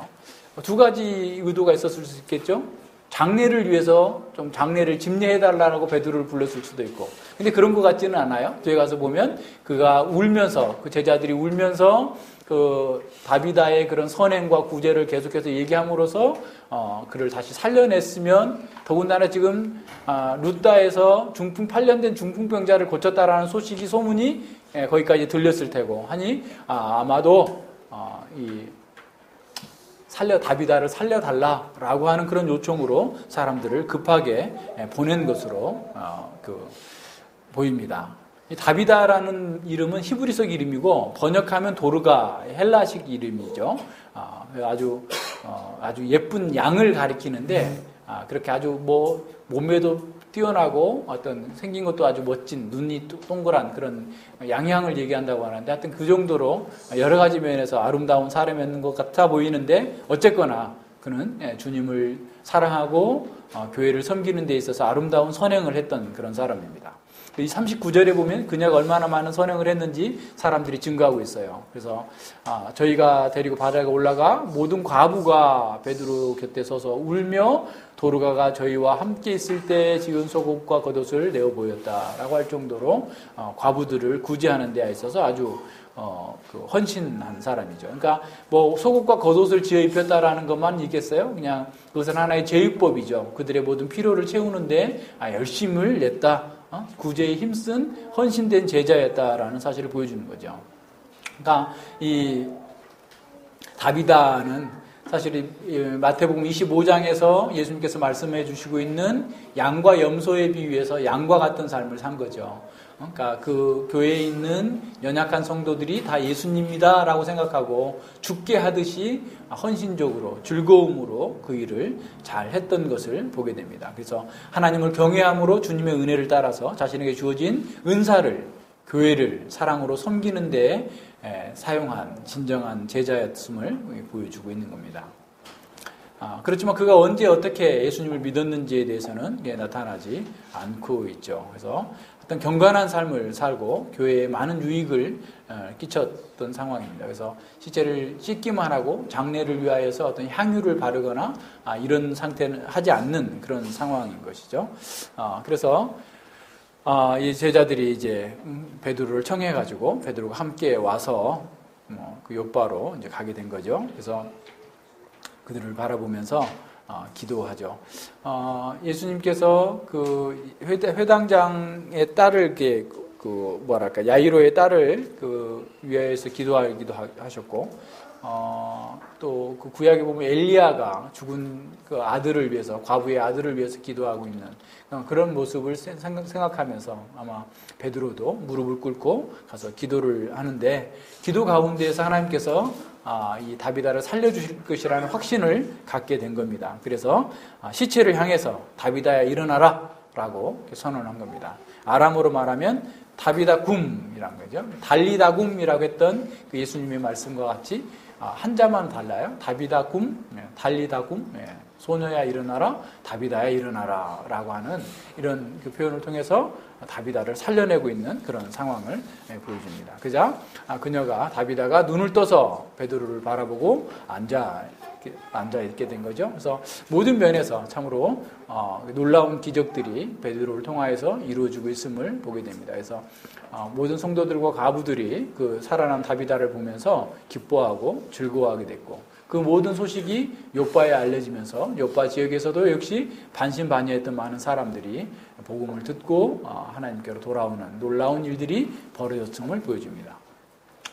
두 가지 의도가 있었을 수 있겠죠. 장례를 위해서 좀 장례를 집례해달라고 베드로를 불렀을 수도 있고. 근데 그런 것 같지는 않아요. 뒤에 가서 보면 그가 울면서, 그 제자들이 울면서 그 다비다의 그런 선행과 구제를 계속해서 얘기함으로써 그를 다시 살려냈으면, 더군다나 지금 루다에서 8년 된 중풍병자를 고쳤다라는 소문이 거기까지 들렸을 테고 하니 아마도 다비다를 살려달라라고 하는 그런 요청으로 사람들을 급하게 보낸 것으로 보입니다. 이 다비다라는 이름은 히브리석 이름이고 번역하면 도르가, 헬라식 이름이죠. 아주 예쁜 양을 가리키는데 그렇게 아주 몸매도 뛰어나고 어떤 생긴 것도 아주 멋진, 눈이 동그란 그런 양향을 얘기한다고 하는데, 하여튼 그 정도로 여러 가지 면에서 아름다운 사람이었는 것 같아 보이는데, 어쨌거나 그는 주님을 사랑하고 교회를 섬기는 데 있어서 아름다운 선행을 했던 그런 사람입니다. 이 39절에 보면 그녀가 얼마나 많은 선행을 했는지 사람들이 증거하고 있어요. 그래서 저희가 데리고 바다에 올라가 모든 과부가 베드로 곁에 서서 울며 도르가가 저희와 함께 있을 때 지은 속옷과 겉옷을 내어 보였다라고 할 정도로 과부들을 구제하는 데 있어서 아주 헌신한 사람이죠. 그러니까 속옷과 겉옷을 지어 입혔다라는 것만 있겠어요? 그냥 그것은 하나의 제육법이죠. 그들의 모든 필요를 채우는데 열심을 냈다. 구제에 힘쓴 헌신된 제자였다라는 사실을 보여주는 거죠. 그러니까 이 다비다는 사실 마태복음 25장에서 예수님께서 말씀해 주시고 있는 양과 염소에 비유해서 양과 같은 삶을 산 거죠. 그러니까 그 교회에 있는 연약한 성도들이 다 예수님이다라고 생각하고 죽게 하듯이 헌신적으로 즐거움으로 그 일을 잘 했던 것을 보게 됩니다. 그래서 하나님을 경외함으로 주님의 은혜를 따라서 자신에게 주어진 은사를, 교회를 사랑으로 섬기는 데 사용한 진정한 제자였음을 보여주고 있는 겁니다. 그렇지만 그가 언제 어떻게 예수님을 믿었는지에 대해서는 나타나지 않고 있죠. 그래서 어떤 경건한 삶을 살고 교회에 많은 유익을 끼쳤던 상황입니다. 그래서 시체를 씻기만 하고 장례를 위하여서 어떤 향유를 바르거나 이런 상태는 하지 않는 그런 상황인 것이죠. 그래서 이 제자들이 이제 베드로를 청해가지고 베드로가 함께 와서 그 요바로 이제 가게 된 거죠. 그래서 그들을 바라보면서 기도하죠. 예수님께서 그 회당장의 딸을 이렇게 야이로의 딸을 위하여서 기도하기도 하셨고, 또 그 구약에 보면 엘리야가 죽은 그 아들을 위해서, 과부의 아들을 위해서 기도하고 있는 그런 모습을 생각하면서 아마 베드로도 무릎을 꿇고 가서 기도를 하는데, 기도 가운데에서 하나님께서 이 다비다를 살려주실 것이라는 확신을 갖게 된 겁니다. 그래서 시체를 향해서 다비다야 일어나라 라고 선언한 겁니다. 아람어로 말하면 다비다 굼이란 거죠. 달리다굼이라고 했던 그 예수님의 말씀과 같이 한자만 달라요. 다비다 굼, 달리다 굼, 소녀야 일어나라, 다비다야 일어나라 라고 하는 이런 그 표현을 통해서 다비다를 살려내고 있는 그런 상황을 보여줍니다. 그자 그녀가, 다비다가 눈을 떠서 베드로를 바라보고 앉아 있게 된 거죠. 그래서 모든 면에서 참으로 놀라운 기적들이 베드로를 통하여서 이루어지고 있음을 보게 됩니다. 그래서 모든 성도들과 가부들이 그 살아난 다비다를 보면서 기뻐하고 즐거워하게 됐고, 그 모든 소식이 요바에 알려지면서 요바 지역에서도 역시 반신반의했던 많은 사람들이 복음을 듣고 하나님께로 돌아오는 놀라운 일들이 벌어졌음을 보여줍니다.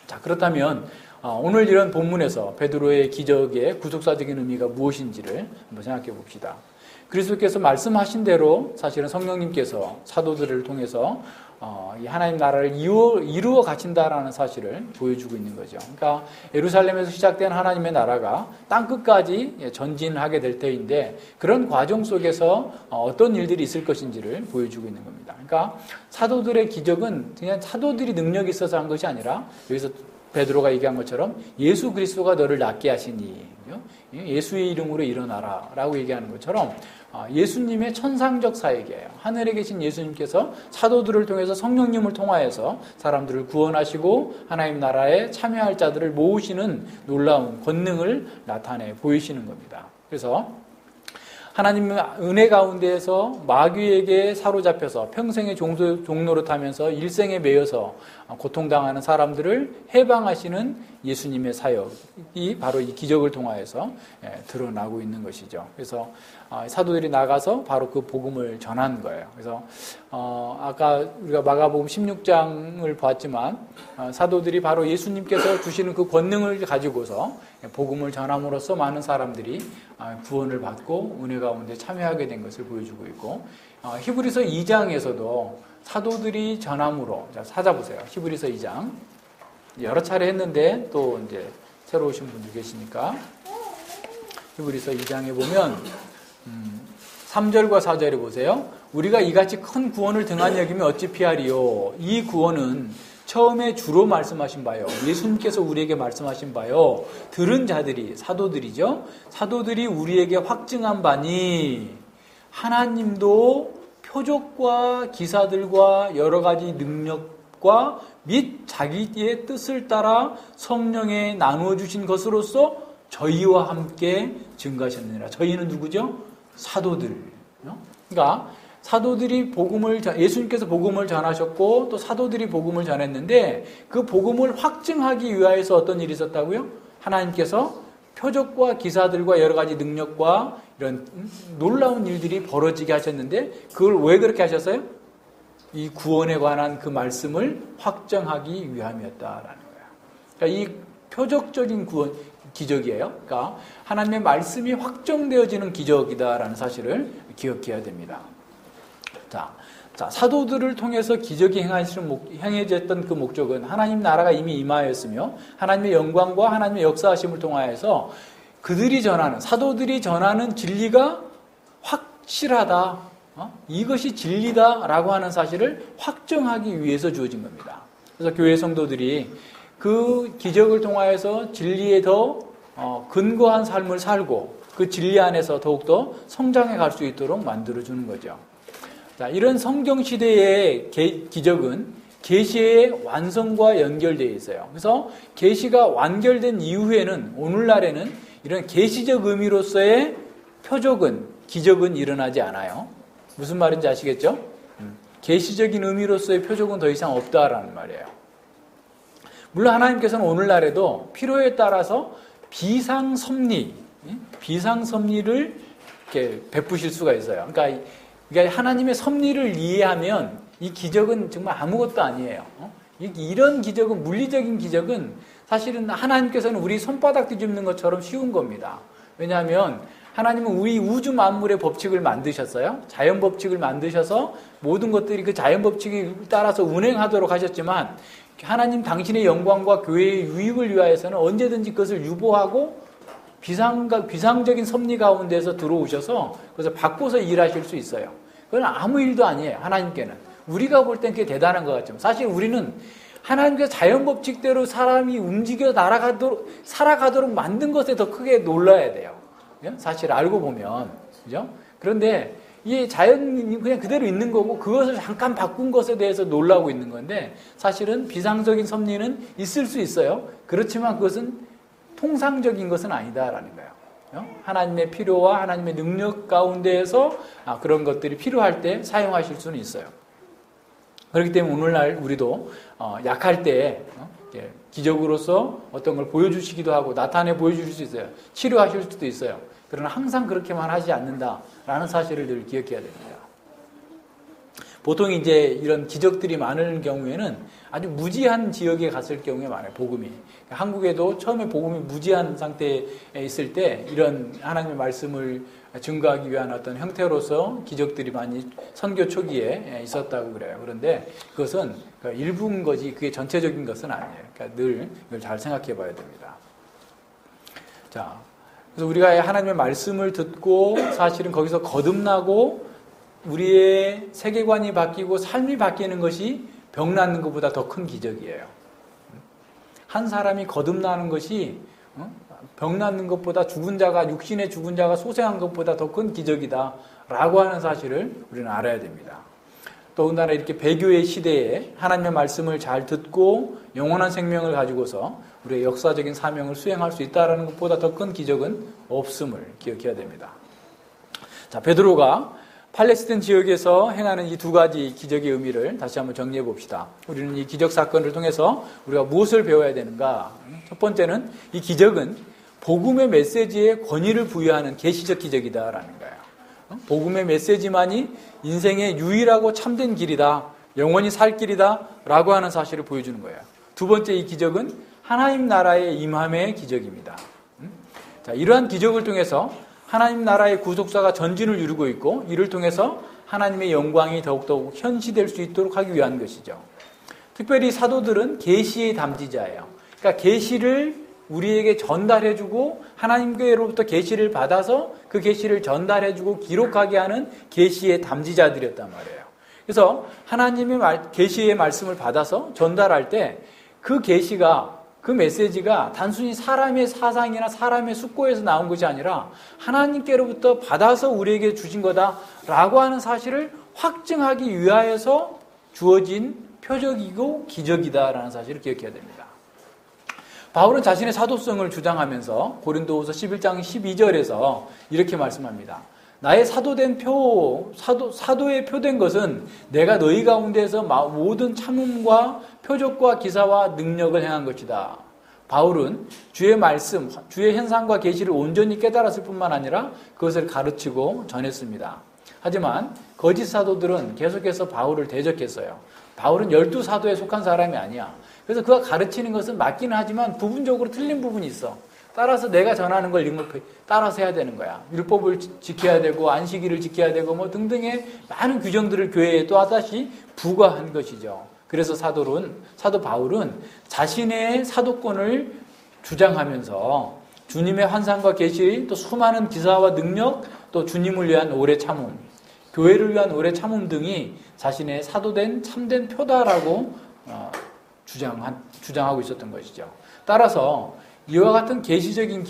자, 그렇다면 오늘 이런 본문에서 베드로의 기적의 구속사적인 의미가 무엇인지를 한번 생각해 봅시다. 그리스도께서 말씀하신 대로 사실은 성령님께서 사도들을 통해서 이 하나님 나라를 이루어 가신다라는 사실을 보여주고 있는 거죠. 그러니까 예루살렘에서 시작된 하나님의 나라가 땅끝까지 전진하게 될 때인데, 그런 과정 속에서 어떤 일들이 있을 것인지를 보여주고 있는 겁니다. 그러니까 사도들의 기적은 그냥 사도들이 능력이 있어서 한 것이 아니라, 여기서 베드로가 얘기한 것처럼 예수 그리스도가 너를 낫게 하시니 예수의 이름으로 일어나라 라고 얘기하는 것처럼 예수님의 천상적 사역이에요. 하늘에 계신 예수님께서 사도들을 통해서 성령님을 통하여서 사람들을 구원하시고 하나님 나라에 참여할 자들을 모으시는 놀라운 권능을 나타내 보이시는 겁니다. 그래서 하나님의 은혜 가운데에서 마귀에게 사로잡혀서 평생의 종로로 타면서 일생에 매여서 고통당하는 사람들을 해방하시는 예수님의 사역이 바로 이 기적을 통하여서 드러나고 있는 것이죠. 그래서 사도들이 나가서 바로 그 복음을 전한 거예요. 그래서 아까 우리가 마가복음 16장을 봤지만 사도들이 바로 예수님께서 주시는 그 권능을 가지고서 복음을 전함으로써 많은 사람들이 구원을 받고 은혜 가운데 참여하게 된 것을 보여주고 있고, 히브리서 2장에서도 사도들이 전함으로, 자, 찾아보세요. 히브리서 2장. 여러 차례 했는데 또 이제 새로 오신 분들 계시니까. 히브리서 2장에 보면 3절과 4절에 보세요. 우리가 이같이 큰 구원을 등한히 여기면 어찌 피하리요. 이 구원은 처음에 주로 말씀하신 바요. 예수님께서 우리에게 말씀하신 바요. 들은 자들이, 사도들이죠. 사도들이 우리에게 확증한 바니 하나님도 표적과 기사들과 여러 가지 능력과 및 자기의 뜻을 따라 성령에 나누어 주신 것으로서 저희와 함께 증거하셨느니라. 저희는 누구죠? 사도들. 그러니까 사도들이 예수님께서 복음을 전하셨고 또 사도들이 복음을 전했는데 그 복음을 확증하기 위하여서 어떤 일이 있었다고요? 하나님께서 표적과 기사들과 여러 가지 능력과 이런 놀라운 일들이 벌어지게 하셨는데 그걸 왜 그렇게 하셨어요? 이 구원에 관한 그 말씀을 확정하기 위함이었다라는 거예요. 그러니까 이 표적적인 기적이에요. 그러니까 하나님의 말씀이 확정되어지는 기적이다라는 사실을 기억해야 됩니다. 자, 사도들을 통해서 기적이 행해졌던 그 목적은 하나님 나라가 이미 임하였으며 하나님의 영광과 하나님의 역사하심을 통하여서 그들이 전하는, 사도들이 전하는 진리가 확실하다, 이것이 진리다라고 하는 사실을 확정하기 위해서 주어진 겁니다. 그래서 교회 성도들이 그 기적을 통하여서 진리에 더 근거한 삶을 살고 그 진리 안에서 더욱더 성장해 갈 수 있도록 만들어주는 거죠. 자, 이런 성경 시대의 기적은 계시의 완성과 연결되어 있어요. 그래서 계시가 완결된 이후에는 오늘날에는 이런 계시적 의미로서의 표적은 기적은 일어나지 않아요. 무슨 말인지 아시겠죠? 계시적인 의미로서의 표적은 더 이상 없다라는 말이에요. 물론 하나님께서는 오늘날에도 필요에 따라서 비상섭리를 이렇게 베푸실 수가 있어요. 그러니까 하나님의 섭리를 이해하면 이 기적은 정말 아무것도 아니에요. 이런 기적은, 물리적인 기적은 사실은 하나님께서는 우리 손바닥 뒤집는 것처럼 쉬운 겁니다. 왜냐하면 하나님은 우리 우주 만물의 법칙을 만드셨어요. 자연 법칙을 만드셔서 모든 것들이 그 자연 법칙에 따라서 운행하도록 하셨지만 하나님 당신의 영광과 교회의 유익을 위하여서는 언제든지 그것을 유보하고 비상적인 섭리 가운데서 들어오셔서 그래서 바꿔서 일하실 수 있어요. 그건 아무 일도 아니에요. 하나님께는. 우리가 볼 땐 그게 대단한 것 같지만 사실 우리는 하나님께서 자연 법칙대로 사람이 움직여 살아가도록 만든 것에 더 크게 놀라야 돼요. 사실 알고 보면. 그죠? 그런데 이 자연이 그냥 그대로 있는 거고 그것을 잠깐 바꾼 것에 대해서 놀라고 있는 건데 사실은 비상적인 섭리는 있을 수 있어요. 그렇지만 그것은 통상적인 것은 아니다라는 거예요. 하나님의 필요와 하나님의 능력 가운데에서 그런 것들이 필요할 때 사용하실 수는 있어요. 그렇기 때문에 오늘날 우리도 약할 때 기적으로서 어떤 걸 보여주시기도 하고 나타내 보여주실 수 있어요. 치료하실 수도 있어요. 그러나 항상 그렇게만 하지 않는다라는 사실을 늘 기억해야 됩니다. 보통 이제 이런 기적들이 많은 경우에는 아주 무지한 지역에 갔을 경우에 많아요. 복음이. 한국에도 처음에 복음이 무지한 상태에 있을 때 이런 하나님의 말씀을 증거하기 위한 어떤 형태로서 기적들이 많이 선교 초기에 있었다고 그래요. 그런데 그것은 일부인 거지 그게 전체적인 것은 아니에요. 그러니까 늘 이걸 잘 생각해 봐야 됩니다. 자, 그래서 우리가 하나님의 말씀을 듣고 사실은 거기서 거듭나고 우리의 세계관이 바뀌고 삶이 바뀌는 것이 병 낫는 것보다 더 큰 기적이에요. 한 사람이 거듭나는 것이 병 낫는 것보다 육신의 죽은 자가 소생한 것보다 더 큰 기적이다 라고 하는 사실을 우리는 알아야 됩니다. 더군다나 이렇게 배교의 시대에 하나님의 말씀을 잘 듣고 영원한 생명을 가지고서 우리의 역사적인 사명을 수행할 수 있다는 것보다 더 큰 기적은 없음을 기억해야 됩니다. 자, 베드로가 팔레스틴 지역에서 행하는 이 두 가지 기적의 의미를 다시 한번 정리해 봅시다. 우리는 이 기적 사건을 통해서 우리가 무엇을 배워야 되는가? 첫 번째는 이 기적은 복음의 메시지에 권위를 부여하는 계시적 기적이다라는 거예요. 복음의 메시지만이 인생의 유일하고 참된 길이다, 영원히 살 길이다 라고 하는 사실을 보여주는 거예요. 두 번째, 이 기적은 하나님 나라의 임함의 기적입니다. 자, 이러한 기적을 통해서 하나님 나라의 구속사가 전진을 이루고 있고, 이를 통해서 하나님의 영광이 더욱더욱 현시될 수 있도록 하기 위한 것이죠. 특별히 사도들은 계시의 담지자예요. 그러니까 계시를 우리에게 전달해주고 하나님께로부터 계시를 받아서 그 계시를 전달해주고 기록하게 하는 계시의 담지자들이었단 말이에요. 그래서 하나님의 계시의 말씀을 받아서 전달할 때 그 계시가, 그 메시지가 단순히 사람의 사상이나 사람의 숙고에서 나온 것이 아니라 하나님께로부터 받아서 우리에게 주신 거다라고 하는 사실을 확증하기 위하여서 주어진 표적이고 기적이다라는 사실을 기억해야 됩니다. 바울은 자신의 사도성을 주장하면서 고린도후서 11장 12절에서 이렇게 말씀합니다. 나의 사도의 표된 것은 내가 너희 가운데서 모든 참음과 표적과 기사와 능력을 행한 것이다. 바울은 주의 말씀, 주의 현상과 계시를 온전히 깨달았을 뿐만 아니라 그것을 가르치고 전했습니다. 하지만 거짓 사도들은 계속해서 바울을 대적했어요. 바울은 12사도에 속한 사람이 아니야. 그래서 그가 가르치는 것은 맞기는 하지만 부분적으로 틀린 부분이 있어. 따라서 내가 전하는 걸 따라서 해야 되는 거야. 율법을 지켜야 되고 안식일을 지켜야 되고 뭐 등등의 많은 규정들을 교회에 또 하다시 부과한 것이죠. 그래서 사도 바울은 자신의 사도권을 주장하면서 주님의 환상과 계시, 또 수많은 기사와 능력, 또 주님을 위한 오래 참음, 교회를 위한 오래 참음 등이 자신의 사도된 참된 표다라고 주장하고 있었던 것이죠. 따라서 이와 같은 계시적인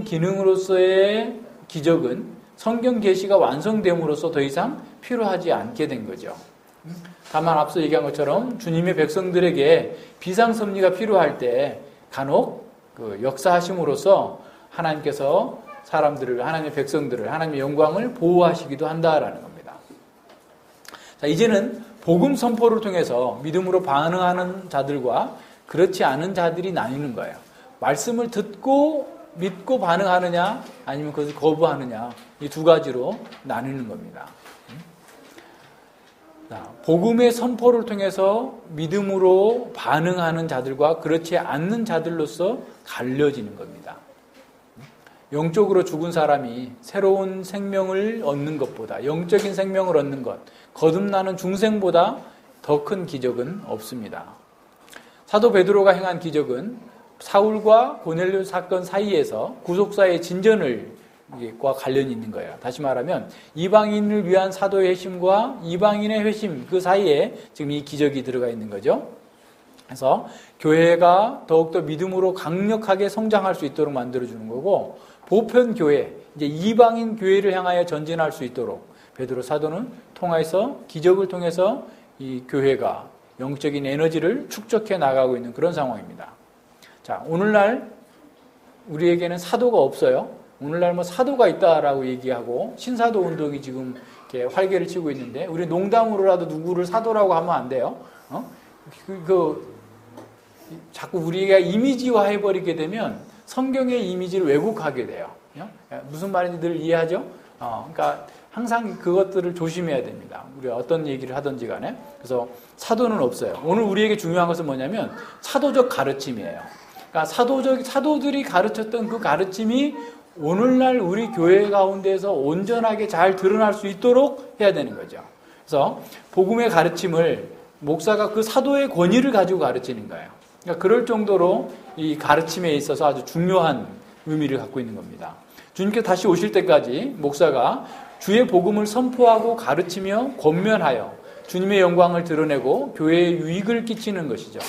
기능으로서의 기적은 성경 계시가 완성됨으로써 더 이상 필요하지 않게 된 거죠. 다만 앞서 얘기한 것처럼 주님의 백성들에게 비상섭리가 필요할 때 간혹 역사하심으로써 하나님께서 하나님의 백성들을, 하나님의 영광을 보호하시기도 한다라는 겁니다. 자, 이제는 복음 선포를 통해서 믿음으로 반응하는 자들과 그렇지 않은 자들이 나뉘는 거예요. 말씀을 듣고 믿고 반응하느냐 아니면 그것을 거부하느냐, 이 두 가지로 나뉘는 겁니다. 자, 복음의 선포를 통해서 믿음으로 반응하는 자들과 그렇지 않는 자들로서 갈려지는 겁니다. 영적으로 죽은 사람이 새로운 생명을 얻는 것보다, 영적인 생명을 얻는 것, 거듭나는 중생보다 더 큰 기적은 없습니다. 사도 베드로가 행한 기적은 사울과 고넬료 사건 사이에서 구속사의 진전과 관련이 있는 거예요. 다시 말하면 이방인을 위한 사도의 회심과 이방인의 회심, 그 사이에 지금 이 기적이 들어가 있는 거죠. 그래서 교회가 더욱더 믿음으로 강력하게 성장할 수 있도록 만들어주는 거고, 보편 교회, 이제 이방인 교회를 향하여 전진할 수 있도록 베드로 사도는 통해서 기적을 통해서 이 교회가 영적인 에너지를 축적해 나가고 있는 그런 상황입니다. 자, 오늘날 우리에게는 사도가 없어요. 오늘날 뭐 사도가 있다라고 얘기하고 신사도 운동이 지금 이렇게 활개를 치고 있는데, 우리 농담으로라도 누구를 사도라고 하면 안 돼요. 자꾸 우리가 이미지화 해버리게 되면 성경의 이미지를 왜곡하게 돼요. 무슨 말인지 늘 이해하죠? 그러니까 항상 그것들을 조심해야 됩니다. 우리가 어떤 얘기를 하든지 간에. 그래서 사도는 없어요. 오늘 우리에게 중요한 것은 뭐냐면 사도적 가르침이에요. 그러니까 사도들이 가르쳤던 그 가르침이 오늘날 우리 교회 가운데서 온전하게 잘 드러날 수 있도록 해야 되는 거죠. 그래서 복음의 가르침을 목사가 그 사도의 권위를 가지고 가르치는 거예요. 그러니까 그럴 정도로 이 가르침에 있어서 아주 중요한 의미를 갖고 있는 겁니다. 주님께서 다시 오실 때까지 목사가 주의 복음을 선포하고 가르치며 권면하여 주님의 영광을 드러내고 교회에 유익을 끼치는 것이죠.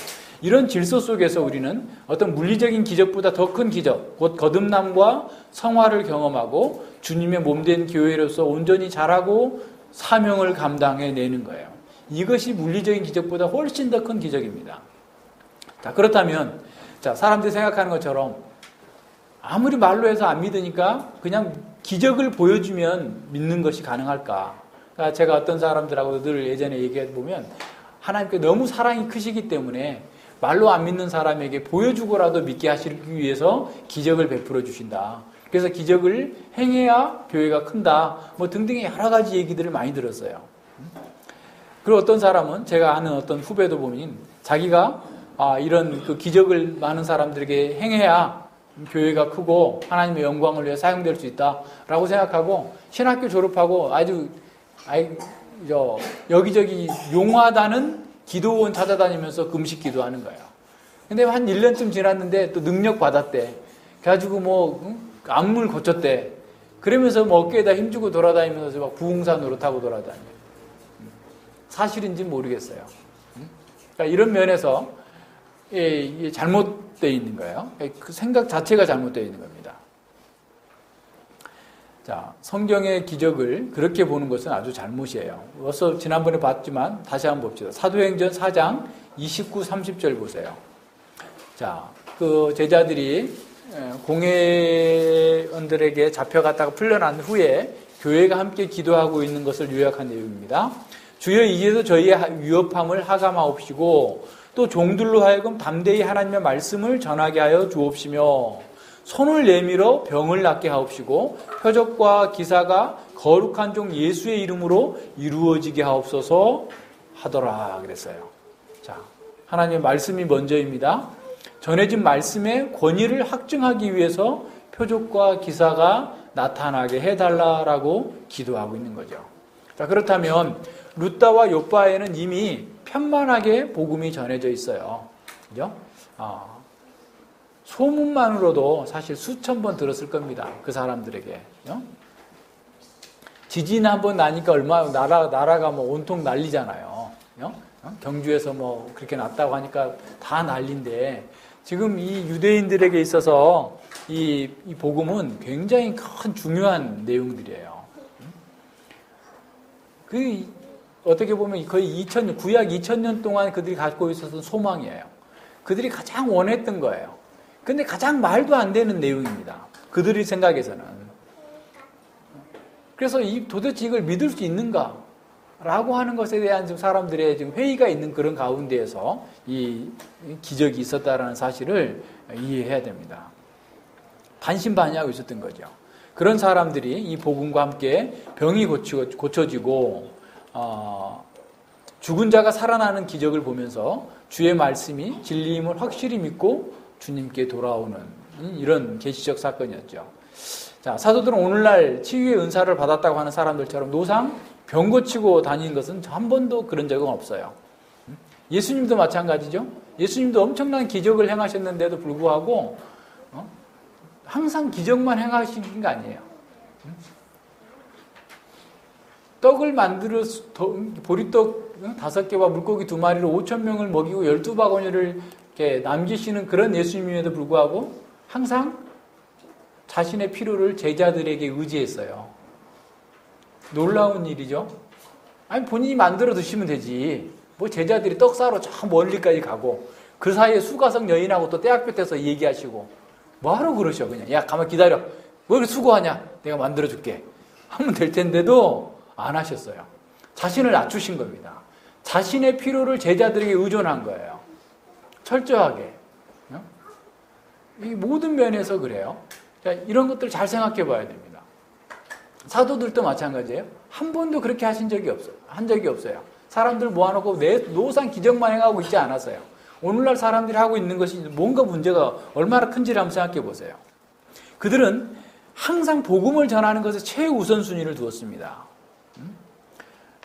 이런 질서 속에서 우리는 어떤 물리적인 기적보다 더 큰 기적, 곧 거듭남과 성화를 경험하고 주님의 몸된 교회로서 온전히 자라고 사명을 감당해내는 거예요. 이것이 물리적인 기적보다 훨씬 더 큰 기적입니다. 자, 그렇다면 사람들이 생각하는 것처럼 아무리 말로 해서 안 믿으니까 그냥 기적을 보여주면 믿는 것이 가능할까? 그러니까 제가 어떤 사람들하고 늘 예전에 얘기해 보면 하나님께 너무 사랑이 크시기 때문에 말로 안 믿는 사람에게 보여주고라도 믿게 하시기 위해서 기적을 베풀어 주신다. 그래서 기적을 행해야 교회가 큰다. 뭐 등등의 여러 가지 얘기들을 많이 들었어요. 그리고 어떤 사람은 제가 아는 어떤 후배도 보면 자기가 이런 그 기적을 많은 사람들에게 행해야 교회가 크고 하나님의 영광을 위해 사용될 수 있다라고 생각하고 신학교 졸업하고 아주 여기저기 용화다는 기도원 찾아다니면서 금식 기도하는 거예요. 근데 한 1년쯤 지났는데 또 능력 받았대. 그래가지고 안물 고쳤대. 그러면서 어깨에다 힘주고 돌아다니면서 막 부흥사 노릇하고 돌아다녀. 사실인지 모르겠어요. 그러니까 이런 면에서 이게 잘못되어 있는 거예요. 그 생각 자체가 잘못되어 있는 겁니다. 자, 성경의 기적을 그렇게 보는 것은 아주 잘못이에요. 벌써 지난번에 봤지만 다시 한번 봅시다. 사도행전 4장 29, 30절 보세요. 자, 그 제자들이 공회원들에게 잡혀갔다가 풀려난 후에 교회가 함께 기도하고 있는 것을 요약한 내용입니다. 주여 이제도 저희의 위협함을 하감하옵시고 또 종들로 하여금 담대히 하나님의 말씀을 전하게 하여 주옵시며 손을 내밀어 병을 낫게 하옵시고 표적과 기사가 거룩한 종 예수의 이름으로 이루어지게 하옵소서 하더라 그랬어요. 자, 하나님의 말씀이 먼저입니다. 전해진 말씀의 권위를 확증하기 위해서 표적과 기사가 나타나게 해달라라고 기도하고 있는 거죠. 자, 그렇다면 루다와 욥바에는 이미 편만하게 복음이 전해져 있어요. 그죠? 소문만으로도 사실 수천 번 들었을 겁니다. 그 사람들에게. 지진 한번 나니까 나라가 온통 난리잖아요. 경주에서 그렇게 났다고 하니까 다 난리인데 지금 이 유대인들에게 있어서 이 복음은 굉장히 큰 중요한 내용들이에요. 어떻게 보면 거의 구약 2000년 동안 그들이 갖고 있었던 소망이에요. 그들이 가장 원했던 거예요. 근데 가장 말도 안 되는 내용입니다. 그들의 생각에서는. 그래서 도대체 이걸 믿을 수 있는가? 라고 하는 것에 대한 지금 사람들의 지금 회의가 있는 그런 가운데에서 이 기적이 있었다라는 사실을 이해해야 됩니다. 반신반의하고 있었던 거죠. 그런 사람들이 이 복음과 함께 병이 고쳐지고 죽은 자가 살아나는 기적을 보면서 주의 말씀이 진리임을 확실히 믿고 주님께 돌아오는 이런 계시적 사건이었죠. 자, 사도들은 오늘날 치유의 은사를 받았다고 하는 사람들처럼 노상 병 고치고 다니는 것은 한 번도 그런 적은 없어요. 예수님도 마찬가지죠. 예수님도 엄청난 기적을 행하셨는데도 불구하고 항상 기적만 행하신 게 아니에요. 떡을 만들어서 보리떡 5개와 물고기 2마리로 5,000명을 먹이고 12바구니를 이렇게 남기시는 그런 예수님임에도 불구하고 항상 자신의 필요를 제자들에게 의지했어요. 놀라운 일이죠. 아니 본인이 만들어 드시면 되지. 뭐 제자들이 떡 사러 저 멀리까지 가고 그 사이에 수가성 여인하고 또 떼약볕에서 얘기하시고 뭐하러 그러셔 그냥. 야 가만 기다려. 왜 이렇게 수고하냐. 내가 만들어 줄게. 하면 될 텐데도 안 하셨어요. 자신을 낮추신 겁니다. 자신의 필요를 제자들에게 의존한 거예요. 철저하게. 이 모든 면에서 그래요. 자, 이런 것들 잘 생각해 봐야 됩니다. 사도들도 마찬가지예요. 한 번도 그렇게 한 적이 없어요. 사람들 모아놓고 노상 기적만 행하고 있지 않았어요. 오늘날 사람들이 하고 있는 것이 뭔가 문제가 얼마나 큰지를 한번 생각해 보세요. 그들은 항상 복음을 전하는 것에 최우선순위를 두었습니다.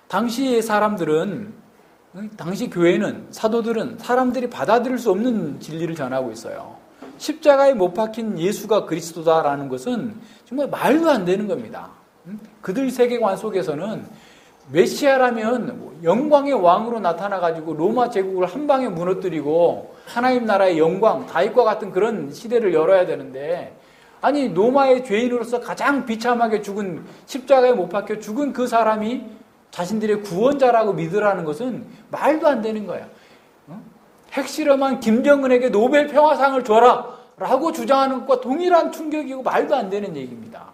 당시 사람들은, 당시 교회는, 사도들은 사람들이 받아들일 수 없는 진리를 전하고 있어요. 십자가에 못 박힌 예수가 그리스도다라는 것은 정말 말도 안 되는 겁니다. 그들 세계관 속에서는 메시아라면 영광의 왕으로 나타나가지고 로마 제국을 한 방에 무너뜨리고 하나님 나라의 영광, 다윗과 같은 그런 시대를 열어야 되는데, 아니 로마의 죄인으로서 가장 비참하게 죽은, 십자가에 못 박혀 죽은 그 사람이 자신들의 구원자라고 믿으라는 것은 말도 안 되는 거예요. 핵실험한 김정은에게 노벨 평화상을 줘라 라고 주장하는 것과 동일한 충격이고 말도 안 되는 얘기입니다.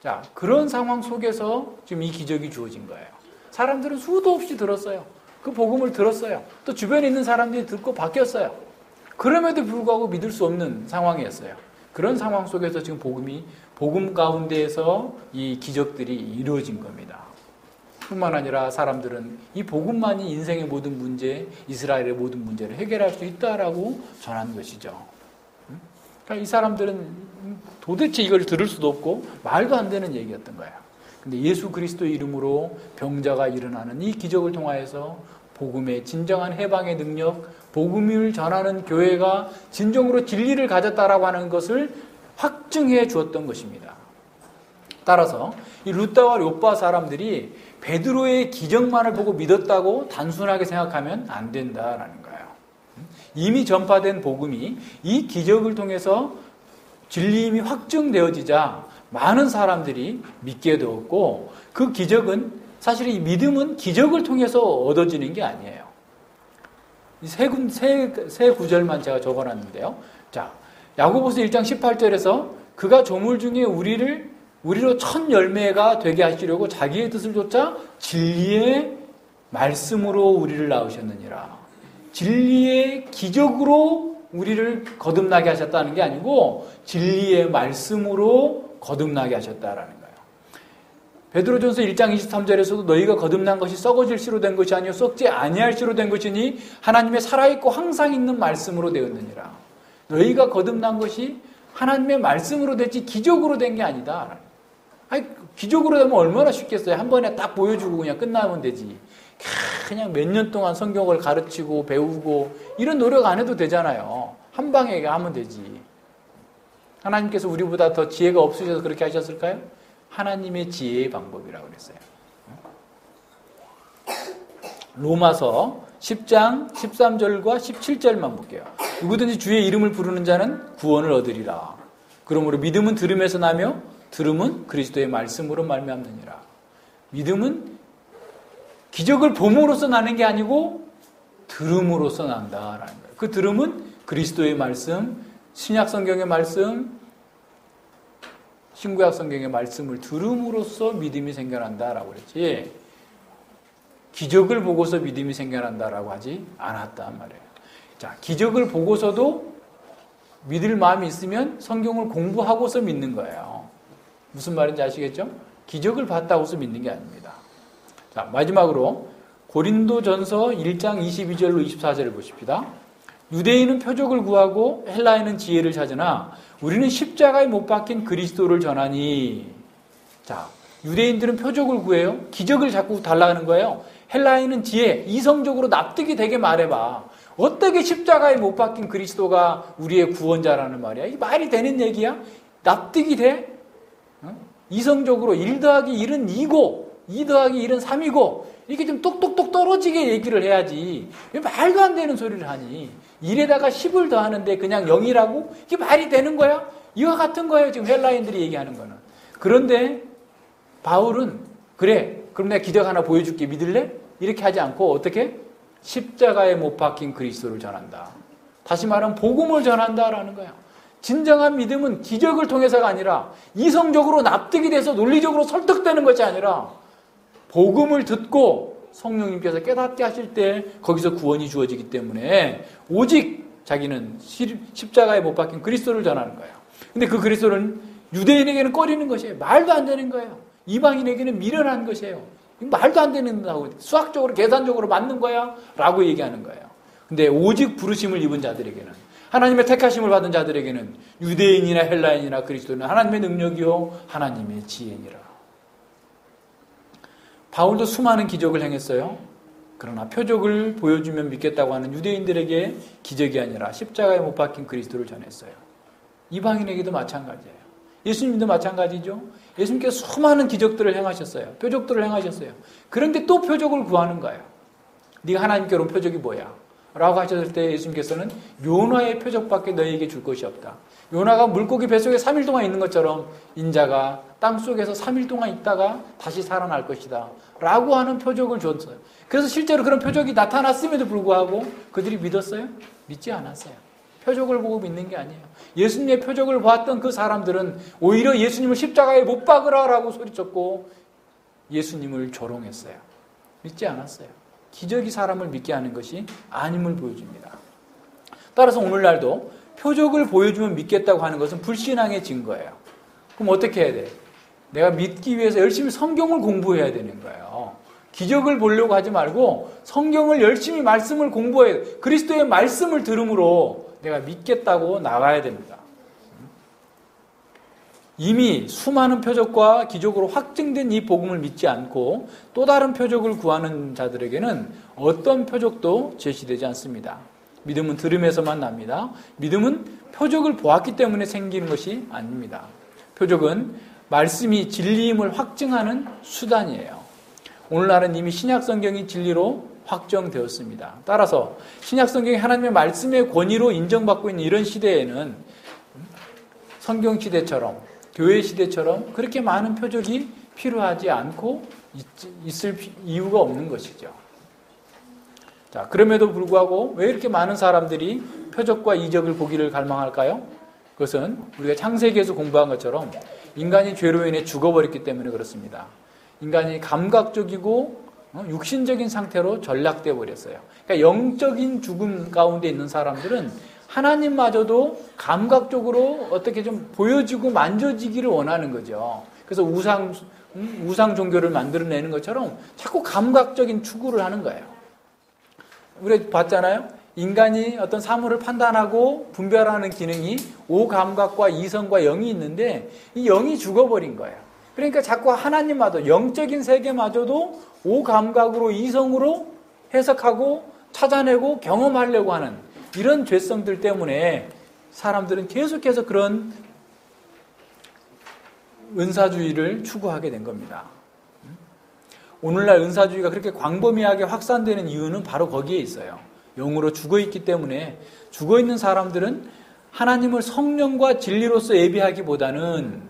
자, 그런 상황 속에서 지금 이 기적이 주어진 거예요. 사람들은 수도 없이 들었어요. 그 복음을 들었어요. 또 주변에 있는 사람들이 듣고 바뀌었어요. 그럼에도 불구하고 믿을 수 없는 상황이었어요. 그런 상황 속에서 지금 복음 가운데에서 이 기적들이 이루어진 겁니다. 뿐만 아니라 사람들은 이 복음만이 인생의 모든 문제, 이스라엘의 모든 문제를 해결할 수 있다라고 전한 것이죠. 그러니까 이 사람들은 도대체 이걸 들을 수도 없고 말도 안 되는 얘기였던 거예요. 근데 예수 그리스도의 이름으로 병자가 일어나는 이 기적을 통하여서 복음의 진정한 해방의 능력, 복음을 전하는 교회가 진정으로 진리를 가졌다라고 하는 것을 확증해 주었던 것입니다. 따라서 이 루다와 욥바 사람들이 베드로의 기적만을 보고 믿었다고 단순하게 생각하면 안 된다라는 거예요. 이미 전파된 복음이 이 기적을 통해서 진리임이 확증되어지자 많은 사람들이 믿게 되었고, 그 기적은 사실 이 믿음은 기적을 통해서 얻어지는 게 아니에요. 세 구절만 제가 적어놨는데요. 자, 야고보서 1장 18절에서 그가 조물 중에 우리로 첫 열매가 되게 하시려고 자기의 뜻을 좇아 진리의 말씀으로 우리를 낳으셨느니라. 진리의 기적으로 우리를 거듭나게 하셨다는 게 아니고 진리의 말씀으로 거듭나게 하셨다라는 거예요. 베드로전서 1장 23절에서도 너희가 거듭난 것이 썩어질 씨로 된 것이 아니요 썩지 아니할 씨로 된 것이니 하나님의 살아있고 항상 있는 말씀으로 되었느니라. 너희가 거듭난 것이 하나님의 말씀으로 됐지 기적으로 된 게 아니다. 아니, 기적으로 되면 얼마나 쉽겠어요. 한 번에 딱 보여주고 그냥 끝나면 되지. 그냥 몇 년 동안 성경을 가르치고 배우고 이런 노력 안 해도 되잖아요. 한 방에 하면 되지. 하나님께서 우리보다 더 지혜가 없으셔서 그렇게 하셨을까요? 하나님의 지혜의 방법이라고 그랬어요. 로마서 10장 13절과 17절만 볼게요. 누구든지 주의 이름을 부르는 자는 구원을 얻으리라. 그러므로 믿음은 들음에서 나며 들음은 그리스도의 말씀으로 말미암느니라. 믿음은 기적을 봄으로써 나는 게 아니고 들음으로써 난다라는 거예요. 그 들음은 그리스도의 말씀, 신약 성경의 말씀, 신구약 성경의 말씀을 들음으로써 믿음이 생겨난다라고 그랬지, 기적을 보고서 믿음이 생겨난다라고 하지 않았단 말이에요. 자, 기적을 보고서도 믿을 마음이 있으면 성경을 공부하고서 믿는 거예요. 무슨 말인지 아시겠죠? 기적을 봤다고서 믿는 게 아닙니다. 자, 마지막으로 고린도전서 1장 22절로 24절을 보십시다. 유대인은 표적을 구하고 헬라인은 지혜를 찾으나 우리는 십자가에 못 박힌 그리스도를 전하니. 자, 유대인들은 표적을 구해요. 기적을 자꾸 달라는 거예요. 헬라인은 지혜, 이성적으로 납득이 되게 말해봐. 어떻게 십자가에 못 박힌 그리스도가 우리의 구원자라는 말이야? 이게 말이 되는 얘기야? 납득이 돼? 이성적으로 1 더하기 1은 2고 2 더하기 1은 3이고 이렇게 좀 똑똑똑 떨어지게 얘기를 해야지. 왜 말도 안 되는 소리를 하니? 1에다가 10을 더하는데 그냥 0이라고? 이게 말이 되는 거야? 이와 같은 거예요. 지금 헬라인들이 얘기하는 거는. 그런데 바울은 그래, 그럼 내가 기적 하나 보여줄게. 믿을래? 이렇게 하지 않고 어떻게? 십자가에 못 박힌 그리스도를 전한다. 다시 말하면 복음을 전한다라는 거야. 진정한 믿음은 기적을 통해서가 아니라 이성적으로 납득이 돼서 논리적으로 설득되는 것이 아니라 복음을 듣고 성령님께서 깨닫게 하실 때 거기서 구원이 주어지기 때문에 오직 자기는 십자가에 못 박힌 그리스도를 전하는 거예요. 근데 그 그리스도는 유대인에게는 꺼리는 것이에요. 말도 안 되는 거예요. 이방인에게는 미련한 것이에요. 말도 안 되는다고, 수학적으로 계산적으로 맞는 거야 라고 얘기하는 거예요. 근데 오직 부르심을 입은 자들에게는, 하나님의 택하심을 받은 자들에게는 유대인이나 헬라인이나 그리스도는 하나님의 능력이요 하나님의 지혜니라. 바울도 수많은 기적을 행했어요. 그러나 표적을 보여주면 믿겠다고 하는 유대인들에게 기적이 아니라 십자가에 못 박힌 그리스도를 전했어요. 이방인에게도 마찬가지예요. 예수님도 마찬가지죠. 예수님께서 수많은 기적들을 행하셨어요. 표적들을 행하셨어요. 그런데 또 표적을 구하는 거예요. 네가 하나님께 온 표적이 뭐야? 라고 하셨을 때 예수님께서는 요나의 표적밖에 너희에게 줄 것이 없다. 요나가 물고기 뱃속에 3일 동안 있는 것처럼 인자가 땅속에서 3일 동안 있다가 다시 살아날 것이다 라고 하는 표적을 줬어요. 그래서 실제로 그런 표적이 나타났음에도 불구하고 그들이 믿었어요? 믿지 않았어요. 표적을 보고 믿는 게 아니에요. 예수님의 표적을 보았던 그 사람들은 오히려 예수님을 십자가에 못 박으라 라고 소리쳤고 예수님을 조롱했어요. 믿지 않았어요. 기적이 사람을 믿게 하는 것이 아님을 보여줍니다. 따라서 오늘날도 표적을 보여주면 믿겠다고 하는 것은 불신앙의 증거예요. 그럼 어떻게 해야 돼? 내가 믿기 위해서 열심히 성경을 공부해야 되는 거예요. 기적을 보려고 하지 말고 성경을 열심히 말씀을 공부해야 돼. 그리스도의 말씀을 들음으로 내가 믿겠다고 나가야 됩니다. 이미 수많은 표적과 기적으로 확증된 이 복음을 믿지 않고 또 다른 표적을 구하는 자들에게는 어떤 표적도 제시되지 않습니다. 믿음은 들음에서만 납니다. 믿음은 표적을 보았기 때문에 생기는 것이 아닙니다. 표적은 말씀이 진리임을 확증하는 수단이에요. 오늘날은 이미 신약성경이 진리로 확정되었습니다. 따라서 신약성경이 하나님의 말씀의 권위로 인정받고 있는 이런 시대에는 성경시대처럼 교회 시대처럼 그렇게 많은 표적이 필요하지 않고 있을 이유가 없는 것이죠. 자, 그럼에도 불구하고 왜 이렇게 많은 사람들이 표적과 이적을 보기를 갈망할까요? 그것은 우리가 창세기에서 공부한 것처럼 인간이 죄로 인해 죽어버렸기 때문에 그렇습니다. 인간이 감각적이고 육신적인 상태로 전락되어 버렸어요. 그러니까 영적인 죽음 가운데 있는 사람들은 하나님마저도 감각적으로 어떻게 좀 보여지고 만져지기를 원하는 거죠. 그래서 우상 종교를 만들어내는 것처럼 자꾸 감각적인 추구를 하는 거예요. 우리 봤잖아요. 인간이 어떤 사물을 판단하고 분별하는 기능이 오감각과 이성과 영이 있는데 이 영이 죽어버린 거예요. 그러니까 자꾸 하나님마저 영적인 세계마저도 오감각으로 이성으로 해석하고 찾아내고 경험하려고 하는 이런 죄성들 때문에 사람들은 계속해서 그런 은사주의를 추구하게 된 겁니다. 오늘날 은사주의가 그렇게 광범위하게 확산되는 이유는 바로 거기에 있어요. 영으로 죽어있기 때문에 죽어있는 사람들은 하나님을 성령과 진리로서 예배하기보다는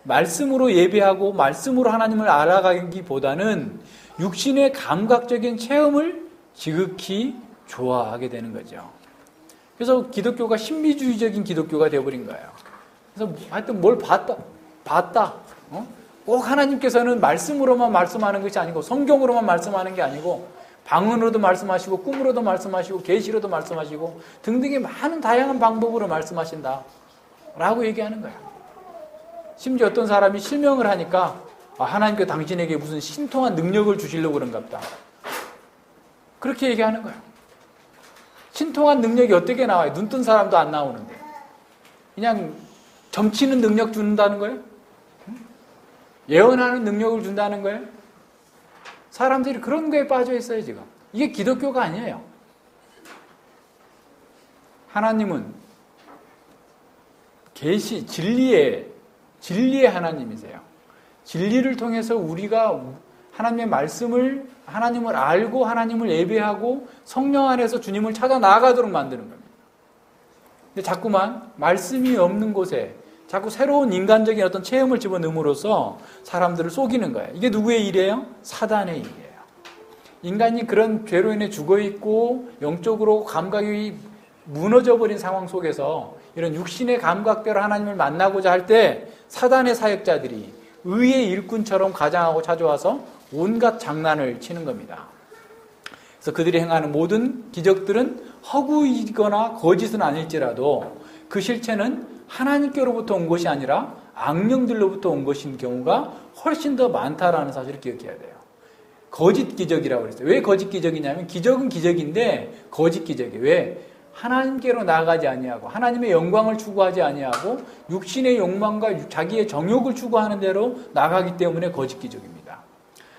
말씀으로 예배하고 말씀으로 하나님을 알아가기보다는 육신의 감각적인 체험을 지극히 좋아하게 되는 거죠. 그래서 기독교가 신비주의적인 기독교가 되어버린 거예요. 그래서 하여튼 뭘 봤다. 꼭 하나님께서는 말씀으로만 말씀하는 것이 아니고 성경으로만 말씀하는 게 아니고 방언으로도 말씀하시고 꿈으로도 말씀하시고 계시로도 말씀하시고 등등의 많은 다양한 방법으로 말씀하신다 라고 얘기하는 거예요. 심지어 어떤 사람이 실명을 하니까 하나님께 당신에게 무슨 신통한 능력을 주시려고 그런가 보다. 그렇게 얘기하는 거예요. 신통한 능력이 어떻게 나와요? 눈 뜬 사람도 안 나오는데. 그냥 점치는 능력 준다는 거예요? 예언하는 능력을 준다는 거예요? 사람들이 그런 거에 빠져 있어요, 지금. 이게 기독교가 아니에요. 하나님은 계시, 진리의 하나님이세요. 진리를 통해서 우리가 하나님의 말씀을, 하나님을 알고 하나님을 예배하고 성령 안에서 주님을 찾아 나아가도록 만드는 겁니다. 근데 자꾸만 말씀이 없는 곳에 자꾸 새로운 인간적인 어떤 체험을 집어넣음으로써 사람들을 속이는 거예요. 이게 누구의 일이에요? 사단의 일이에요. 인간이 그런 죄로 인해 죽어있고 영적으로 감각이 무너져버린 상황 속에서 이런 육신의 감각대로 하나님을 만나고자 할 때 사단의 사역자들이 의의 일꾼처럼 가장하고 찾아와서 온갖 장난을 치는 겁니다. 그래서 그들이 행하는 모든 기적들은 허구이거나 거짓은 아닐지라도 그 실체는 하나님께로부터 온 것이 아니라 악령들로부터 온 것인 경우가 훨씬 더 많다라는 사실을 기억해야 돼요. 거짓 기적이라고 그랬어요. 왜 거짓 기적이냐면 기적은 기적인데 거짓 기적이에요. 왜? 하나님께로 나아가지 아니하고 하나님의 영광을 추구하지 아니하고 육신의 욕망과 자기의 정욕을 추구하는 대로 나가기 때문에 거짓 기적입니다.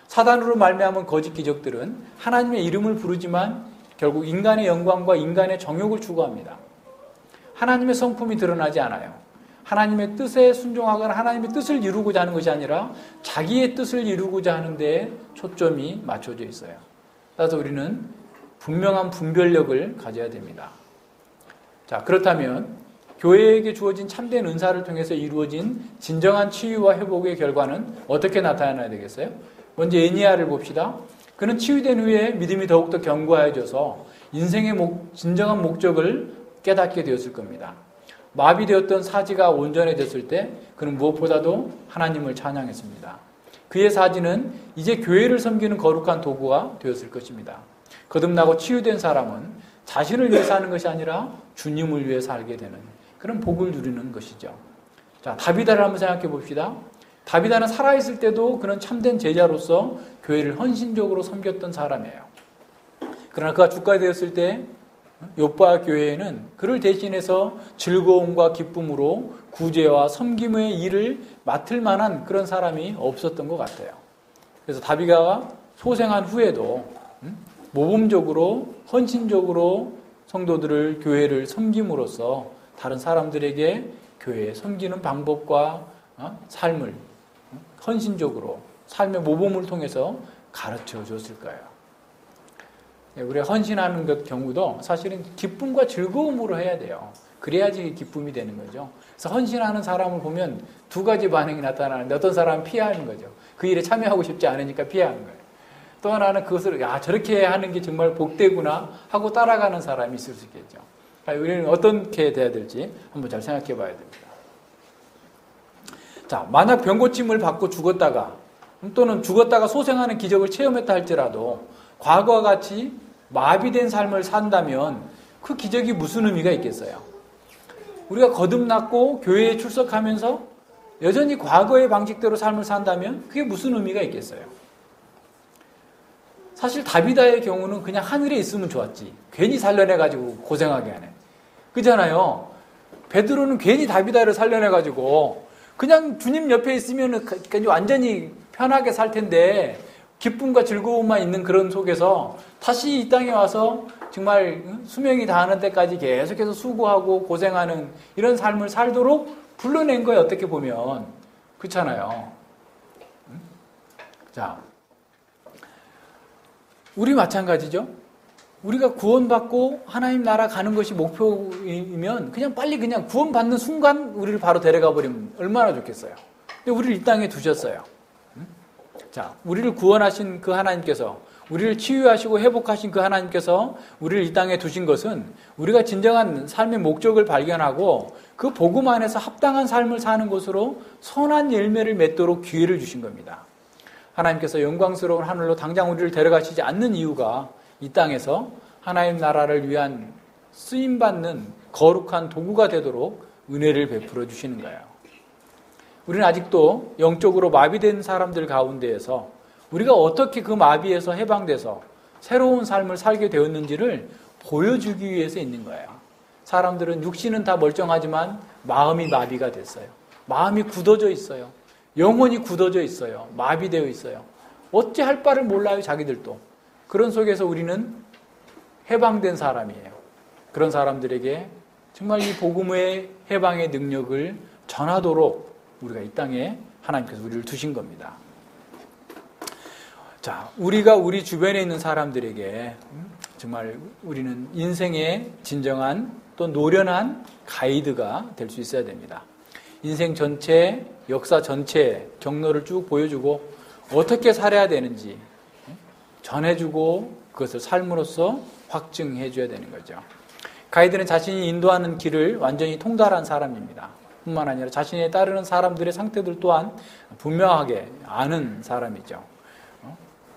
사단으로 말미암은 거짓 기적들은 하나님의 이름을 부르지만 결국 인간의 영광과 인간의 정욕을 추구합니다. 하나님의 성품이 드러나지 않아요. 하나님의 뜻에 순종하거나 하나님의 뜻을 이루고자 하는 것이 아니라 자기의 뜻을 이루고자 하는 데에 초점이 맞춰져 있어요. 따라서 우리는 분명한 분별력을 가져야 됩니다. 자, 그렇다면 교회에게 주어진 참된 은사를 통해서 이루어진 진정한 치유와 회복의 결과는 어떻게 나타나야 되겠어요? 먼저 에니야를 봅시다. 그는 치유된 후에 믿음이 더욱더 견고해져서 인생의 진정한 목적을 깨닫게 되었을 겁니다. 마비되었던 사지가 온전해졌을 때 그는 무엇보다도 하나님을 찬양했습니다. 그의 사지는 이제 교회를 섬기는 거룩한 도구가 되었을 것입니다. 거듭나고 치유된 사람은 자신을 위해 사는 것이 아니라 주님을 위해 살게 되는 그런 복을 누리는 것이죠. 자, 다비다를 한번 생각해 봅시다. 다비다는 살아있을 때도 그는 참된 제자로서 교회를 헌신적으로 섬겼던 사람이에요. 그러나 그가 주가 되었을 때 욥바 교회에는 그를 대신해서 즐거움과 기쁨으로 구제와 섬김의 일을 맡을 만한 그런 사람이 없었던 것 같아요. 그래서 다비다가 소생한 후에도 모범적으로 헌신적으로 성도들을 교회를 섬김으로써 다른 사람들에게 교회에 섬기는 방법과 삶을 헌신적으로 삶의 모범을 통해서 가르쳐 줬을 거예요. 우리가 헌신하는 경우도 사실은 기쁨과 즐거움으로 해야 돼요. 그래야지 기쁨이 되는 거죠. 그래서 헌신하는 사람을 보면 두 가지 반응이 나타나는데 어떤 사람은 피하는 거죠. 그 일에 참여하고 싶지 않으니까 피하는 거예요. 또 하나는 그것을 저렇게 하는 게 정말 복되구나 하고 따라가는 사람이 있을 수 있겠죠. 우리는 어떻게 돼야 될지 한번 잘 생각해 봐야 됩니다. 자, 만약 병고침을 받고 죽었다가 또는 죽었다가 소생하는 기적을 체험했다 할지라도 과거와 같이 마비된 삶을 산다면 그 기적이 무슨 의미가 있겠어요? 우리가 거듭났고 교회에 출석하면서 여전히 과거의 방식대로 삶을 산다면 그게 무슨 의미가 있겠어요? 사실 다비다의 경우는 그냥 하늘에 있으면 좋았지. 괜히 살려내가지고 고생하게 하네. 그잖아요. 베드로는 괜히 다비다를 살려내가지고 그냥 주님 옆에 있으면 완전히 편하게 살 텐데 기쁨과 즐거움만 있는 그런 속에서 다시 이 땅에 와서 정말 수명이 다하는 때까지 계속해서 수고하고 고생하는 이런 삶을 살도록 불러낸 거예요. 어떻게 보면. 그렇잖아요. 자, 우리 마찬가지죠. 우리가 구원받고 하나님 나라 가는 것이 목표이면 그냥 빨리 그냥 구원받는 순간 우리를 바로 데려가 버리면 얼마나 좋겠어요. 근데 우리를 이 땅에 두셨어요. 자, 우리를 구원하신 그 하나님께서, 우리를 치유하시고 회복하신 그 하나님께서 우리를 이 땅에 두신 것은 우리가 진정한 삶의 목적을 발견하고 그 복음 안에서 합당한 삶을 사는 것으로 선한 열매를 맺도록 기회를 주신 겁니다. 하나님께서 영광스러운 하늘로 당장 우리를 데려가시지 않는 이유가 이 땅에서 하나님 나라를 위한 쓰임받는 거룩한 도구가 되도록 은혜를 베풀어 주시는 거예요. 우리는 아직도 영적으로 마비된 사람들 가운데에서 우리가 어떻게 그 마비에서 해방돼서 새로운 삶을 살게 되었는지를 보여주기 위해서 있는 거예요. 사람들은 육신은 다 멀쩡하지만 마음이 마비가 됐어요. 마음이 굳어져 있어요. 영혼이 굳어져 있어요. 마비되어 있어요. 어찌 할 바를 몰라요, 자기들도. 그런 속에서 우리는 해방된 사람이에요. 그런 사람들에게 정말 이 복음의 해방의 능력을 전하도록 우리가 이 땅에 하나님께서 우리를 두신 겁니다. 자, 우리가 우리 주변에 있는 사람들에게 정말 우리는 인생의 진정한 또 노련한 가이드가 될 수 있어야 됩니다. 인생 전체, 역사 전체 경로를 쭉 보여주고 어떻게 살아야 되는지 전해주고 그것을 삶으로써 확증해 줘야 되는 거죠. 가이드는 자신이 인도하는 길을 완전히 통달한 사람입니다. 뿐만 아니라 자신에 따르는 사람들의 상태들 또한 분명하게 아는 사람이죠.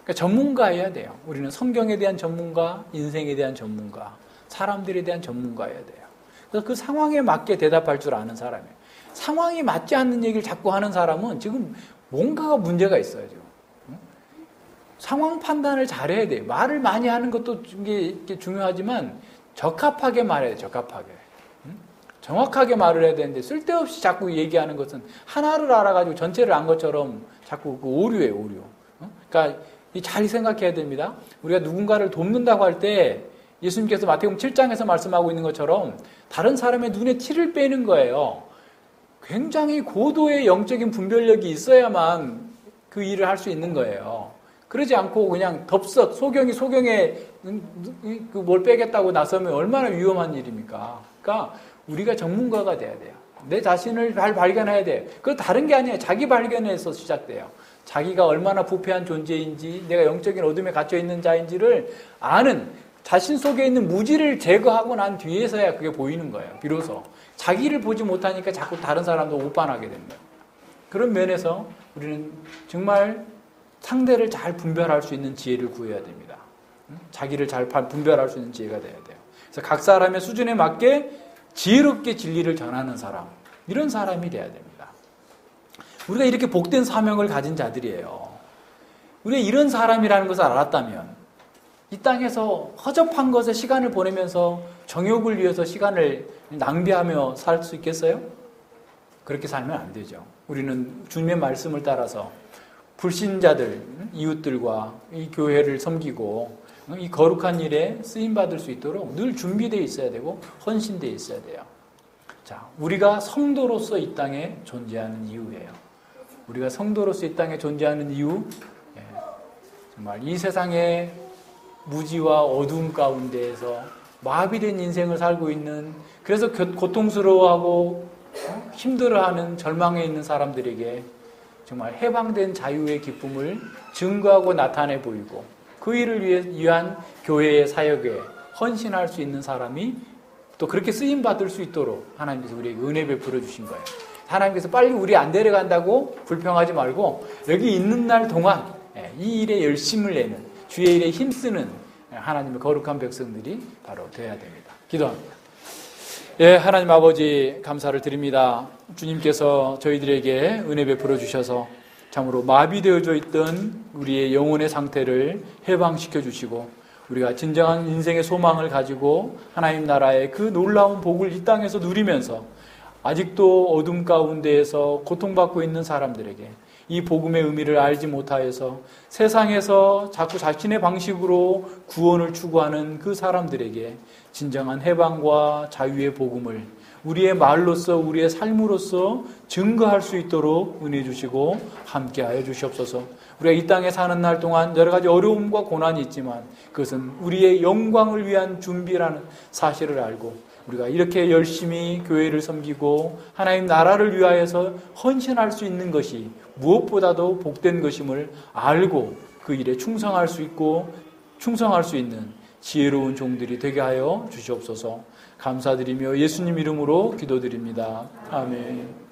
그러니까 전문가여야 돼요. 우리는 성경에 대한 전문가, 인생에 대한 전문가, 사람들에 대한 전문가여야 돼요. 그래서 그 상황에 맞게 대답할 줄 아는 사람이에요. 상황이 맞지 않는 얘기를 자꾸 하는 사람은 지금 뭔가가 문제가 있어요. 지금. 상황 판단을 잘해야 돼요. 말을 많이 하는 것도 이게 중요하지만 적합하게 말해야 돼요. 적합하게. 정확하게 말을 해야 되는데 쓸데없이 자꾸 얘기하는 것은 하나를 알아가지고 전체를 안 것처럼 자꾸 그 오류예요. 오류. 그러니까 잘 생각해야 됩니다. 우리가 누군가를 돕는다고 할 때 예수님께서 마태복음 7장에서 말씀하고 있는 것처럼 다른 사람의 눈에 티를 빼는 거예요. 굉장히 고도의 영적인 분별력이 있어야만 그 일을 할 수 있는 거예요. 그러지 않고 그냥 덥석 소경에 뭘 빼겠다고 나서면 얼마나 위험한 일입니까? 그러니까 우리가 전문가가 돼야 돼요. 내 자신을 잘 발견해야 돼요. 그거 다른 게 아니에요. 자기 발견에서 시작돼요. 자기가 얼마나 부패한 존재인지, 내가 영적인 어둠에 갇혀 있는 자인지를 아는, 자신 속에 있는 무지를 제거하고 난 뒤에서야 그게 보이는 거예요. 비로소 자기를 보지 못하니까 자꾸 다른 사람도 오판하게 됩니다. 그런 면에서 우리는 정말 상대를 잘 분별할 수 있는 지혜를 구해야 됩니다. 자기를 잘 분별할 수 있는 지혜가 돼야 돼요. 그래서 각 사람의 수준에 맞게 지혜롭게 진리를 전하는 사람, 이런 사람이 돼야 됩니다. 우리가 이렇게 복된 사명을 가진 자들이에요. 우리가 이런 사람이라는 것을 알았다면 이 땅에서 허접한 것에 시간을 보내면서 정욕을 위해서 시간을 낭비하며 살 수 있겠어요? 그렇게 살면 안 되죠. 우리는 주님의 말씀을 따라서 불신자들, 이웃들과 이 교회를 섬기고 이 거룩한 일에 쓰임받을 수 있도록 늘 준비되어 있어야 되고 헌신되어 있어야 돼요. 자, 우리가 성도로서 이 땅에 존재하는 이유예요. 우리가 성도로서 이 땅에 존재하는 이유, 정말 이 세상의 무지와 어두움 가운데에서 마비된 인생을 살고 있는, 그래서 고통스러워하고 힘들어하는 절망에 있는 사람들에게 정말 해방된 자유의 기쁨을 증거하고 나타내 보이고 그 일을 위한 교회의 사역에 헌신할 수 있는 사람이 또 그렇게 쓰임받을 수 있도록 하나님께서 우리에게 은혜 베풀어 주신 거예요. 하나님께서 빨리 우리 안 데려간다고 불평하지 말고 여기 있는 날 동안 이 일에 열심을 내는, 주의 일에 힘쓰는 하나님의 거룩한 백성들이 바로 되어야 됩니다. 기도합니다. 하나님 아버지 감사를 드립니다. 주님께서 저희들에게 은혜 베풀어 주셔서 참으로 마비되어져 있던 우리의 영혼의 상태를 해방시켜 주시고 우리가 진정한 인생의 소망을 가지고 하나님 나라의 그 놀라운 복을 이 땅에서 누리면서 아직도 어둠 가운데에서 고통받고 있는 사람들에게 이 복음의 의미를 알지 못하여서 세상에서 자꾸 자신의 방식으로 구원을 추구하는 그 사람들에게 진정한 해방과 자유의 복음을 우리의 말로써 우리의 삶으로써 증거할 수 있도록 은혜 주시고 함께하여 주시옵소서. 우리가 이 땅에 사는 날 동안 여러 가지 어려움과 고난이 있지만 그것은 우리의 영광을 위한 준비라는 사실을 알고 우리가 이렇게 열심히 교회를 섬기고 하나님 나라를 위하여서 헌신할 수 있는 것이 무엇보다도 복된 것임을 알고 그 일에 충성할 수 있고 충성할 수 있는 지혜로운 종들이 되게 하여 주시옵소서. 감사드리며 예수님 이름으로 기도드립니다. 아멘.